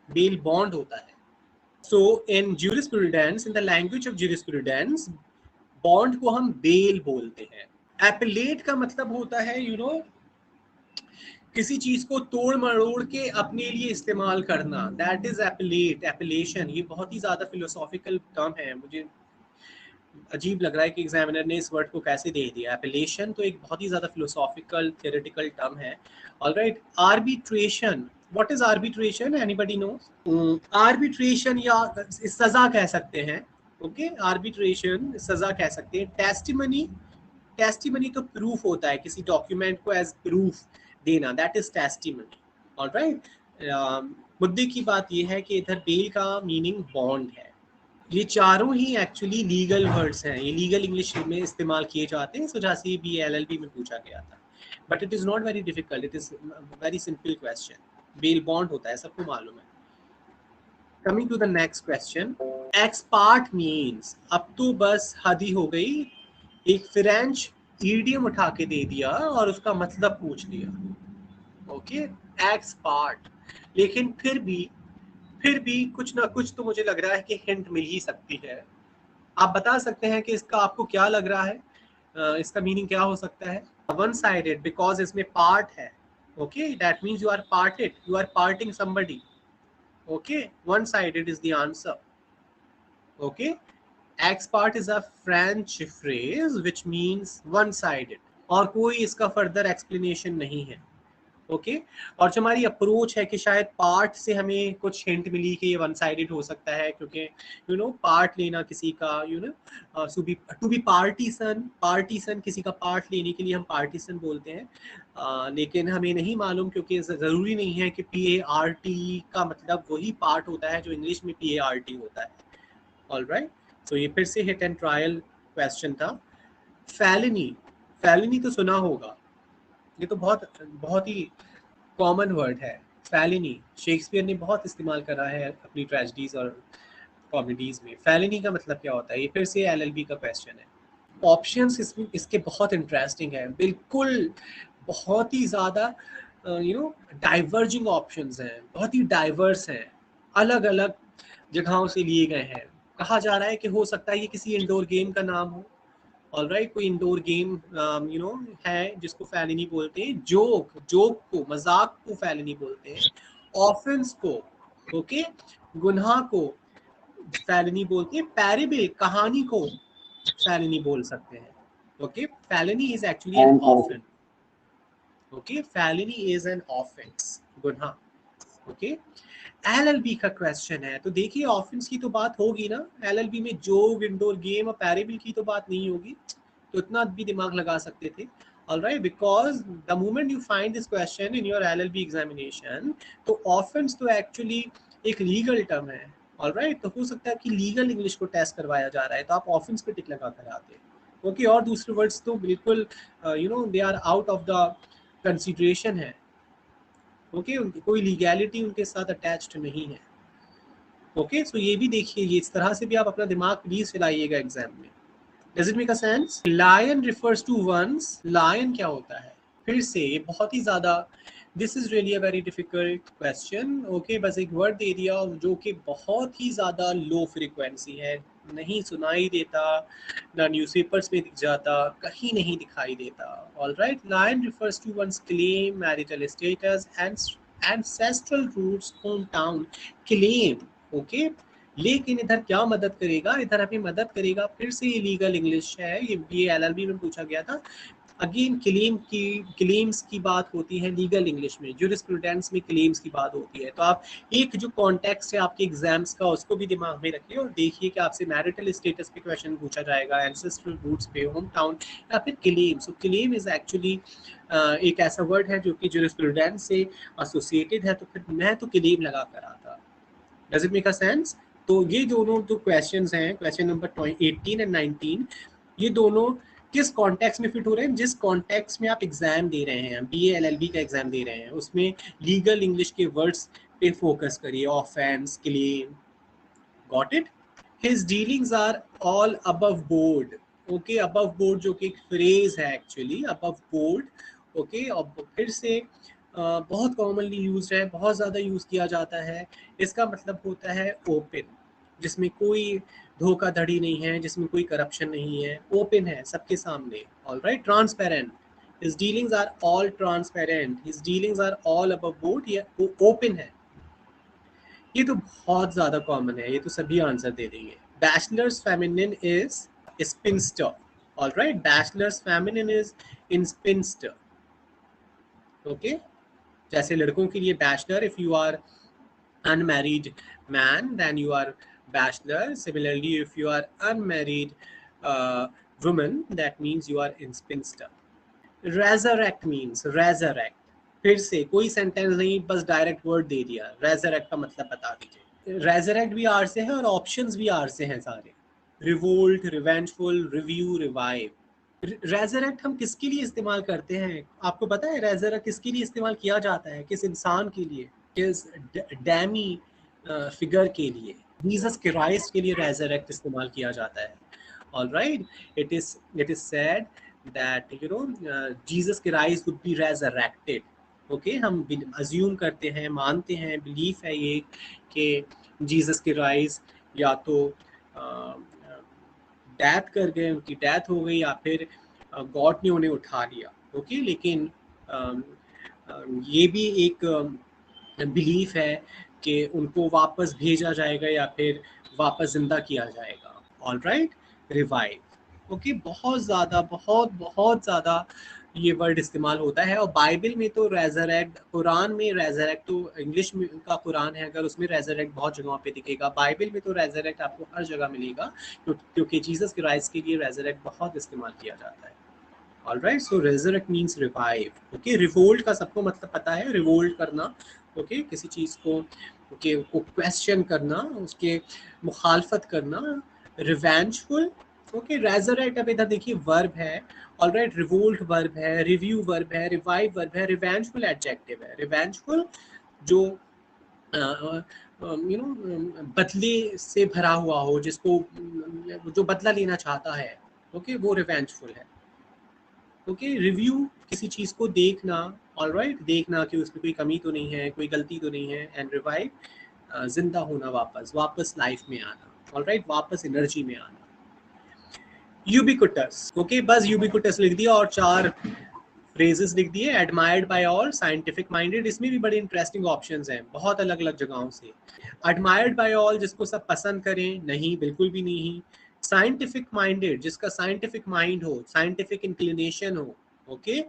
Bail bond होता है. So in jurisprudence, in the language of jurisprudence, bond को हम bail बोलते हैं. Appellate का मतलब होता है किसी चीज को तोड़ मरोड़ के अपने लिए इस्तेमाल करना. That is appellate, appellation. ये बहुत ही ज्यादा philosophical term है. मुझे अजीब लग रहा है कि एग्जामिनर ने इस वर्ड को कैसे दे दिया। एपिलेशन तो एक बहुत ही ज्यादा फिलोसॉफिकल थ्योरेटिकल टर्म है। Alright, arbitration, what is arbitration? Anybody know? Arbitration या सजा कह सकते हैं। ओके, आर्बिट्रेशन सजा कह सकते हैं। टेस्टिमनी, टेस्टिमनी तो प्रूफ होता है, किसी डॉक्यूमेंट को एज प्रूफ देना, दैट इज टेस्टिमनी। ऑलराइट, मुद्दे की बात यह है कि इधर बेल का मीनिंग बॉन्ड है। ये चारों ही एक्चुअली लीगल वर्ड्स हैं, ये लीगल इंग्लिश में इस्तेमाल किए जाते हैं। इस वजह से भी एलएलबी में पूछा गया था, but it is not very difficult, it is very simple question. Bail bond होता है, सबको मालूम है। Coming to the next question, ex parte means, अब तो बस हद ही हो गई, एक फ्रेंच ईडियम उठा के दे दिया और उसका मतलब पूछ लिया। ओके, एक्सपार्ट, लेकिन फिर भी कुछ ना कुछ तो मुझे लग रहा है कि हिंट मिल ही सकती है। आप बता सकते हैं कि इसका आपको क्या लग रहा है, इसका मीनिंग क्या हो सकता है? वन साइडेड बिकॉज इसमें पार्ट है, okay, that means you are parted, you are parting somebody, okay, one sided is the answer, okay. X part is a French phrase which means one-sided, और कोई इसका फर्दर एक्सप्लेनेशन नहीं है, ओके। और जो हमारी अप्रोच है कि शायद पार्ट से हमें कुछ हिंट मिली कि ये वन साइडेड हो सकता है, क्योंकि यू नो पार्ट लेना किसी का, you know to be partisan, partisan किसी का पार्ट लेने के लिए हम पार्टीसन बोलते हैं, लेकिन हमें नहीं मालूम, क्योंकि ज़रूरी नहीं है कि PART का मतलब वही पार्ट होता है जो इंग्लिश में PART होता है, ऑलराइट। तो ये फिर से हिट एंड ट्रायल क्वेश्चन था। फेलिनी, फेलिनी तो सुना होगा, ये तो बहुत बहुत ही कॉमन वर्ड है। फेलिनी शेक्सपियर ने बहुत इस्तेमाल करा है अपनी ट्रेजेडीज और कॉमेडीज में। फेलिनी का मतलब क्या होता है? ये फिर से LLB का क्वेश्चन है। ऑप्शंस इसमें इसके बहुत इंटरेस्टिंग है, बिल्कुल बहुत ही ज़्यादा यू नो डाइवर्जिंग ऑप्शंस हैं, बहुत ही डाइवर्स हैं, अलग अलग जगहों से लिए गए हैं। कहा जा रहा है कि हो सकता है ये किसी इंडोर गेम का नाम हो, ऑलराइट, कोई इंडोर गेम यू नो है जिसको फेलिनी बोलते हैं। जोक, जोक को, मजाक को फेलिनी बोलते हैं। ऑफेंस को, ओके, गुनाह को फेलिनी बोलते हैं। पैरेबल, कहानी को फेलिनी बोल सकते हैं, okay. Fellini is actually an offence, okay, Fellini is an offence, गुनाह, ओके। LLB का क्वेश्चन है, तो देखिए ऑफेंस की तो बात होगी ना, LLB में जोक, इंडोर गेम और पैरेबल की तो बात नहीं होगी, तो इतना भी दिमाग लगा सकते थे, alright, because the moment you find this question in your LLB examination, तो ऑफेंस तो एक्चुअली एक लीगल टर्म है, ऑलराइट, तो हो सकता है कि लीगल इंग्लिश को टेस्ट करवाया जा रहा है, तो आप ऑफेंस पे टिक लगा कर आते, ओके। और दूसरे वर्ड्स तो बिल्कुल you know they are out of the consideration है, ओके, उनकी कोई लीगैलिटी उनके साथ अटैच्ड नहीं है, ओके। सो ये भी देखिए, ये इस तरह से भी आप अपना दिमाग प्लीज फैलाइएगा एग्जाम में। Does it make a sense? Lion refers to one's, lion क्या होता है? फिर से ये बहुत ही ज़्यादा, this is really a very difficult question, okay, बस एक वर्ड दे दिया जो कि बहुत ही ज़्यादा लो फ्रीक्वेंसी है, नहीं सुनाई देता, ना न्यूज़पेपर्स में दिख जाता, कहीं नहीं दिखाई देता, all right. Lion refers to one's claim, marital status and ancestral roots, hometown, claim, okay. लेकिन इधर क्या मदद करेगा? इधर हमें मदद करेगा, फिर से ये लीगल इंग्लिश है, ये LLB में पूछा गया था। अगेन क्लेम्स की बात होती है लीगल इंग्लिश में, ज्यूरिस्प्रूडेंस में क्लेम्स की बात होती है। तो आप एक जो कॉन्टेक्स्ट है आपके एग्जाम्स का, उसको भी दिमाग में रखिए और देखिए कि आपसे मैरिटल स्टेटस पे क्वेश्चन पूछा जाएगा, एंसेस्ट्रल रूट्स पे, होम टाउन, या फिर claim. So claim is actually एक ऐसा वर्ड है जो कि ज्यूरिस्प्रूडेंस से एसोसिएटेड है, तो फिर मैं तो क्लेम लगा कर आता। Does it make a sense? तो ये दोनों जो क्वेश्चंस हैं, क्वेश्चन नंबर 18 एंड 19, ये दोनों किस कॉन्टेक्स्ट में फिट हो रहे हैं? जिस कॉन्टेक्स्ट में आप एग्जाम दे रहे हैं, BA LLB का एग्जाम दे रहे हैं, उसमें लीगल इंग्लिश के वर्ड्स पे फोकस करिए, offence, claim, got it. His dealings are all above board, okay, above board जो कि एक फ्रेज है एक्चुअली, अबव बोर्ड, ओके। और फिर से बहुत कॉमनली यूज है, बहुत ज़्यादा यूज़ किया जाता है। इसका मतलब होता है ओपन, जिसमें कोई धोखाधड़ी नहीं है, जिसमें कोई करप्शन नहीं है, ओपन है सबके सामने, alright. Transparent, his dealings are all transparent, his dealings are all above board, ये ओपन है। ये तो बहुत ज़्यादा कॉमन है, ये तो सभी आंसर दे देंगे। Bachelors feminine is spinster, alright, bachelors feminine is in spinster, okay. जैसे लड़कों के लिए bachelor, if you are unmarried man then you are bachelor, similarly if you are unmarried woman that means you are in spinster. resurrect means resurrect, फिर से कोई सेंटेंस नहीं, बस डायरेक्ट वर्ड दे दिया, resurrect का मतलब बता दीजिए। resurrect भी आर से है और ऑप्शंस भी आर से हैं सारे, revolt, revengeful, review, revive. Resurrect हम किसके लिए इस्तेमाल करते हैं? आपको पता है रेजरेक्ट किसके लिए इस्तेमाल किया जाता है? किस इंसान के लिए? किस डैमी फिगर के लिए? जीसस क्राइस्ट के लिए रेजरेक्ट इस्तेमाल किया जाता है, alright. It is said that you know Jesus Christ would be resurrected, okay. हम अज्यूम करते हैं, मानते हैं, बिलीफ है ये कि जीसस क्राइस्ट या तो डेथ कर गए, उनकी डेथ हो गई, या फिर गॉड ने उन्हें उठा लिया। ओके, लेकिन ये भी एक बिलीफ है कि उनको वापस भेजा जाएगा या फिर वापस जिंदा किया जाएगा। Alright, revive. ओके, बहुत ज़्यादा बहुत बहुत ज़्यादा ये वर्ड इस्तेमाल होता है। और बाइबल में तो रेजरेक्ट, कुरान में रेजरेक्ट, तो इंग्लिश में का कुरान है, अगर उसमें रेजरेक्ट बहुत जगहों पे दिखेगा। बाइबल में तो रेजरेक्ट आपको हर जगह मिलेगा, क्योंकि जीसस क्राइस्ट के लिए रेजरेक्ट बहुत इस्तेमाल किया जाता है। Alright, so resurrect means revive. Okay, revolt का सबको मतलब पता है, रिवोल्ट करना। ओके, किसी चीज़ को क्वेश्चन करना, उसके मुखालफत करना। रिवेंजफुल। ओके, रेजरेक्ट, अब इधर देखिए वर्ब है। ऑलराइट, रिवोल्ट वर्ब है, रिव्यू वर्ब है, रिवाइव वर्ब है, रिवेंजफुल एडजेक्टिव है। रिवेंजफुल जो बदले से भरा हुआ हो, जिसको जो बदला लेना चाहता है, ओके, वो रिवेंजफुल है। ओके, रिव्यू किसी चीज को देखना। ऑलराइट, देखना कि उसमें कोई कमी तो नहीं है, कोई गलती तो नहीं है। एंड रिवाइव जिंदा होना, वापस लाइफ में आना। ऑलराइट, वापस एनर्जी में आना। यूबिक्विटस। ओके, बस यूबिक्विटस लिख दिया और 4 फ्रेजेस लिख दिए। Admired by all, scientific minded, इसमें भी बड़े इंटरेस्टिंग ऑप्शंस हैं बहुत अलग अलग जगहों से। एडमायर्ड बाय ऑल, जिसको सब पसंद करें, नहीं, बिल्कुल भी नहीं। साइंटिफिक माइंडेड, जिसका साइंटिफिक माइंड हो, साइंटिफिक इंक्लिनेशन हो। ओके,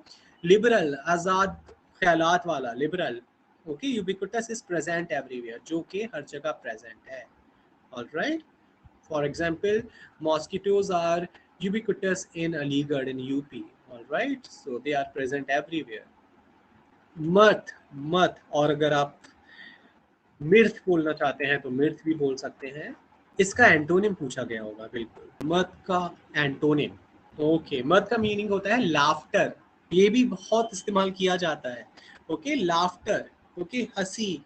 लिबरल, आजाद ख्यालात वाला, liberal. Okay, ubiquitous is present everywhere, जो कि हर जगह प्रेजेंट है। Alright, for example, mosquitoes are ubiquitous in Aligarh in UP. All right, so they are present everywhere. मथ, मथ, और अगर आप मिर्थ बोलना चाहते हैं तो मिर्थ भी बोल सकते हैं। इसका एंटोनिम पूछा गया होगा, बिल्कुल, मथ का एंटोनिम। ओके, मथ का मीनिंग होता है लाफ्टर, ये भी बहुत इस्तेमाल किया जाता है। Okay, laughter. ओके, हंसी।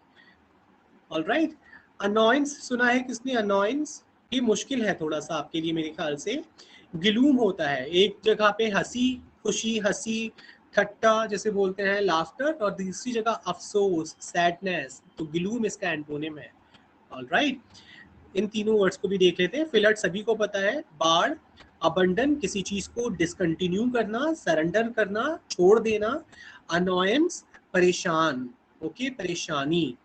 ऑलराइट, अनॉयंस सुना है किसने? अनॉयंस, ये मुश्किल है थोड़ा सा आपके लिए मेरे ख्याल से। ग्लूम होता है, एक जगह पे हंसी, खुशी, हंसी, ठट्टा जैसे बोलते हैं, लाफ्टर, और दूसरी जगह अफसोस, सैडनेस, तो ग्लूम इसका एंटोनिम है। ऑलराइट, इन तीनों वर्ड्स को भी देख लेते हैं। फिलट सभी को पता है। बाढ़, अबंडन, किसी चीज को डिसकंटिन्यू करना, सरेंडर करना, छोड़ देना। अनॉयंस, परेशान। ओके, परेशानी।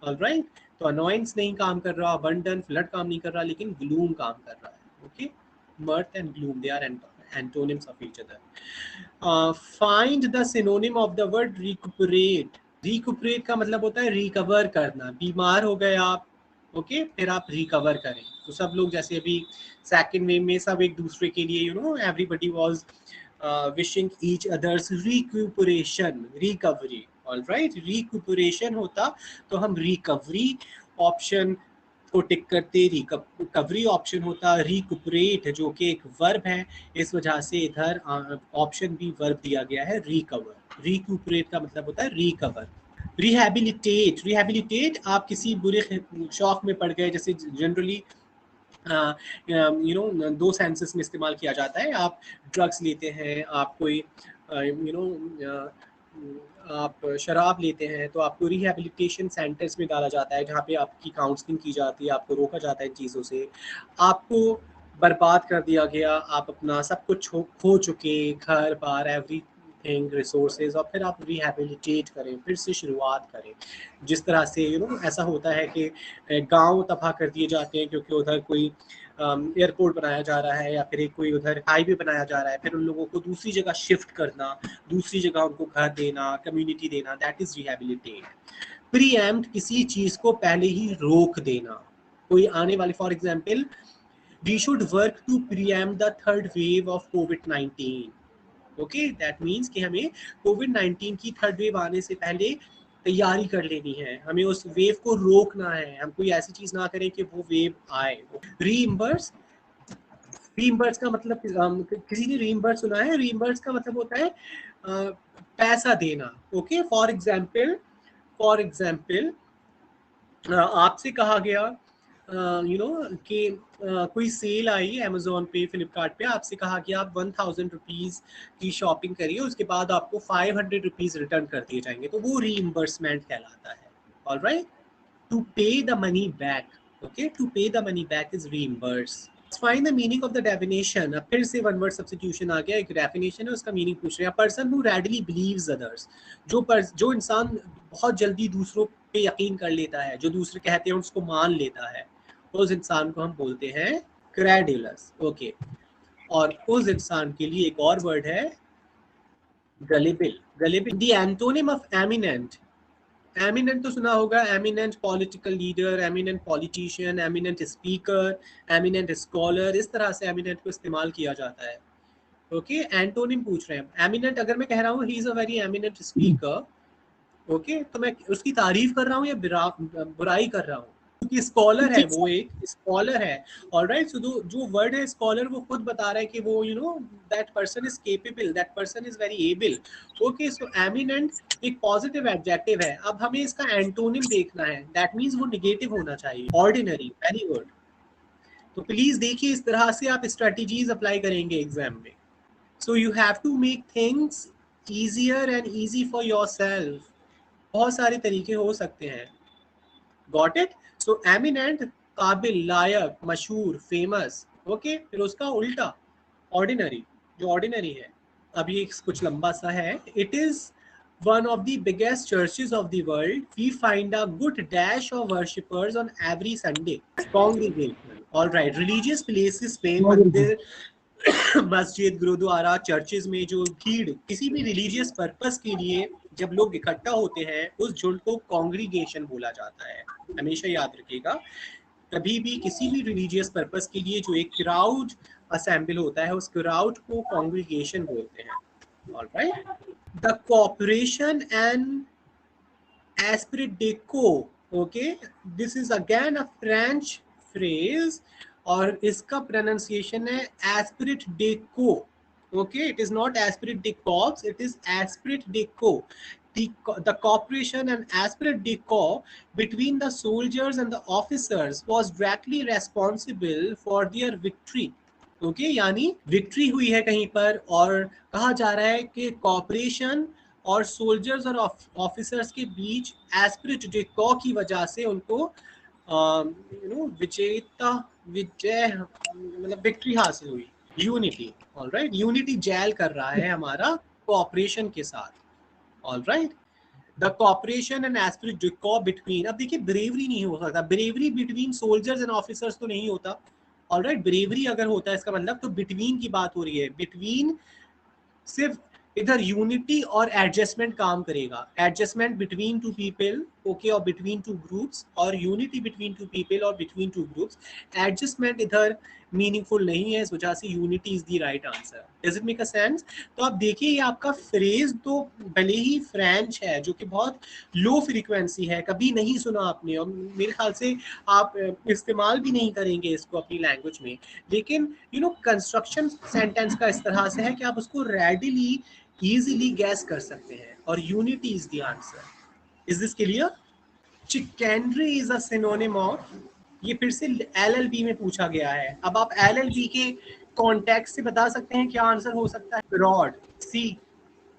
ऑलराइट, तो अनॉयंस नहीं काम कर रहा, अबंडन, फ्लड काम नहीं कर रहा, लेकिन ग्लूम काम कर रहा है। Okay, mirth and gloom, they are antonyms of each other. Find the synonym of the word recuperate. recuperate का मतलब होता है रिकवर करना। बीमार हो गए आप, ओके, फिर आप रिकवर करें। तो सब लोग जैसे अभी सेकेंड वेव में सब एक दूसरे के लिए everybody was wishing each others recuperation, recovery. Alright, recuperation होता तो हम रिकवरी ऑप्शन को टिक करते, रिकवरी ऑप्शन होता। रिकुपरेट जो कि एक वर्ब है, इस वजह से इधर ऑप्शन भी वर्ब दिया गया है, रिकवर। रिकुपरेट का मतलब होता है रिकवर। रिहैबिलिटेट, रिहैबिलिटेट, आप किसी बुरे शौक में पड़ गए, जैसे जनरली दो सेंसेस में इस्तेमाल किया जाता है। आप ड्रग्स लेते हैं, आप कोई आप शराब लेते हैं, तो आपको रिहैबिलिटेशन सेंटर्स में डाला जाता है, जहाँ पे आपकी काउंसलिंग की जाती है, आपको रोका जाता है इन चीज़ों से। आपको बर्बाद कर दिया गया, आप अपना सब कुछ खो चुके, घर बार एवरीथिंग, रिसोर्सेज, और फिर आप रिहैबिलिटेट करें, फिर से शुरुआत करें। जिस तरह से ऐसा होता है कि गांव तबाह कर दिए जाते हैं क्योंकि उधर कोई एयरपोर्ट बनाया जा रहा है, या फिर एक कोई उधर हाईवे बनाया जा रहा है, फिर उन लोगों को दूसरी जगह शिफ्ट करना, दूसरी जगह उनको घर देना, कम्युनिटी देना, दैट इज रिहैबिलिटेट। प्रीएम्प्ट, किसी चीज को पहले ही रोक देना, कोई आने वाले, for example, we should work to preempt the third wave of कोविड-19। ओके, दैट मीन्स कि हमें कोविड-19 की थर्ड वेव आने से पहले तैयारी कर लेनी है, हमें उस वेव को रोकना है, हम कोई ऐसी चीज ना करें कि वो वेव आए। रीइंबर्स, रीइंबर्स का मतलब किसी ने रीइंबर्स सुना है? रीइंबर्स का मतलब होता है पैसा देना। ओके, फॉर एग्जांपल, आपसे कहा गया कि कोई सेल आई अमेजोन पे, फ्लिपकार्ट पे, आपसे कहा कि आप 1000 रुपीज की शॉपिंग करिए, उसके बाद आपको 500 रुपीज रिटर्न कर दिए जाएंगे, तो वो रीइंबर्समेंट कहलाता है। Alright, to pay the money back. Okay, to pay the money back is reimburse. Find the meaning of the definition. अब फिर से वन वर्ड सब्स्टिट्यूशन आ गया, एक डेफिनेशन है उसका मीनिंग पूछ रहे हैं। Person who readily believes others, जो इंसान बहुत जल्दी दूसरों पे यकीन कर लेता है, जो दूसरे कहते हैं उसको मान लेता है, उस इंसान को हम बोलते हैं क्रेडुलस। ओके, और उस इंसान के लिए एक और वर्ड है gullible. Gullible the antonym of eminent. Eminent तो सुना होगा, eminent political leader, eminent politician, eminent speaker, eminent scholar, इस तरह से एमिनेंट को इस्तेमाल किया जाता है। ओके, एंटोनिम पूछ रहे हैं। एमिनेंट अगर मैं कह रहा हूँ he is a very eminent speaker, okay, तो मैं उसकी तारीफ कर रहा हूँ या बुराई कर रहा हूँ? क्योंकि स्कॉलर है, वो एक स्कॉलर है। ऑलराइट, सो जो वर्ड है स्कॉलर, वो खुद बता रहा है कि वो that person is capable, that person is very able. Okay, so eminent एक पॉजिटिव एडजेक्टिव है। अब हमें इसका एंटोनिम देखना है, दैट मींस वो नेगेटिव होना चाहिए। Ordinary, very good. तो प्लीज देखिए, इस तरह से आप स्ट्रेटजीज अप्लाई करेंगे एग्जाम में। So you have to make things easier and easy for yourself. बहुत सारे तरीके हो सकते हैं। Got it? सो एमिनेंट, काबिल, लायक, मशहूर, फेमस। ओके, फिर उसका उल्टा ऑर्डिनरी, जो ऑर्डिनरी है। अब ये कुछ लंबा सा है। It is one of the biggest churches of the world. We find a good dash of worshippers on every Sunday. Congregation, all right. Religious places पे मंदिर, मस्जिद, गुरुद्वारा, चर्चेज में जो भीड़ किसी भी रिलीजियस पर्पस के लिए जब लोग इकट्ठा होते हैं, उस झुंड को कॉन्ग्रीगेशन बोला जाता है। हमेशा याद रखिएगा, कभी भी किसी भी रिलीजियस पर्पस के लिए जो एक क्राउड असेंबल होता है, उस क्राउड को कॉन्ग्रीगेशन बोलते हैं। Alright, the corporation and Spirit deco. Okay, this is again a French phrase और इसका प्रोनाउंसिएशन है Spirit deco. Okay, it is not Spirit day corps, it is Spirit deco. The cooperation and esprit de corps between the soldiers and the officers was directly responsible for their victory. Okay, यानी विक्ट्री हुई है कहीं पर, और कहा जा रहा है कि कॉपरेशन और सोल्जर्स और ऑफिसर्स के बीच एस्पिरिट डे कॉर्प्स की वजह से उनको विजय मतलब विक्ट्री हासिल हुई। यूनिटी, ऑलराइट, यूनिटी जेल कर रहा है हमारा कोऑपरेशन के साथ। Alright, the cooperation and Spirit day corps between. अब देखिए, ब्रेवरी नहीं हो सकता, bravery between soldiers and officers तो नहीं होता। ऑलराइट, ब्रेवरी अगर होता है इसका मतलब तो बिटवीन की बात हो रही है। बिटवीन सिर्फ इधर यूनिटी और एडजस्टमेंट काम करेगा। Adjustment between two people, okay, और बिटवीन टू ग्रुप्स, और यूनिटी बिटवीन टू पीपल और बिटवीन टू ग्रुप्स। एडजस्टमेंट इधर मीनिंगफुल नहीं है, इस वजह से unity is the right answer. Does it make a sense? तो आप देखिए, ये आपका फ्रेज तो भले ही फ्रेंच है, जो कि बहुत लो फ्रीक्वेंसी है, कभी नहीं सुना आपने, और मेरे ख्याल से आप इस्तेमाल भी नहीं करेंगे इसको अपनी लैंग्वेज में। लेकिन कंस्ट्रक्शन सेंटेंस का इस तरह से है कि आप उसको रेडिली इजीली गैस कर सकते हैं, और unity is the answer. Is this clear? Chicanery is a synonym of, ये फिर से एलएलबी में पूछा गया है। अब आप एलएलबी के कॉन्टेक्स्ट से बता सकते हैं क्या आंसर हो सकता है। रॉड, सी,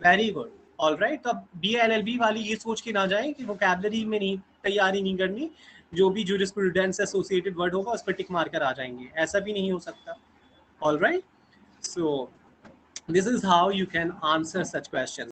वेरी गुड। ऑलराइट, तो अब बीएलएलबी वाली ये सोच के ना जाएं कि वोकैबुलरी में नहीं तैयारी नहीं करनी, जो भी जूरिस्प्रूडेंस एसोसिएटेड वर्ड होगा उस पर टिक मार कर आ जाएंगे, ऐसा भी नहीं हो सकता। Alright, so this is how you can answer such questions.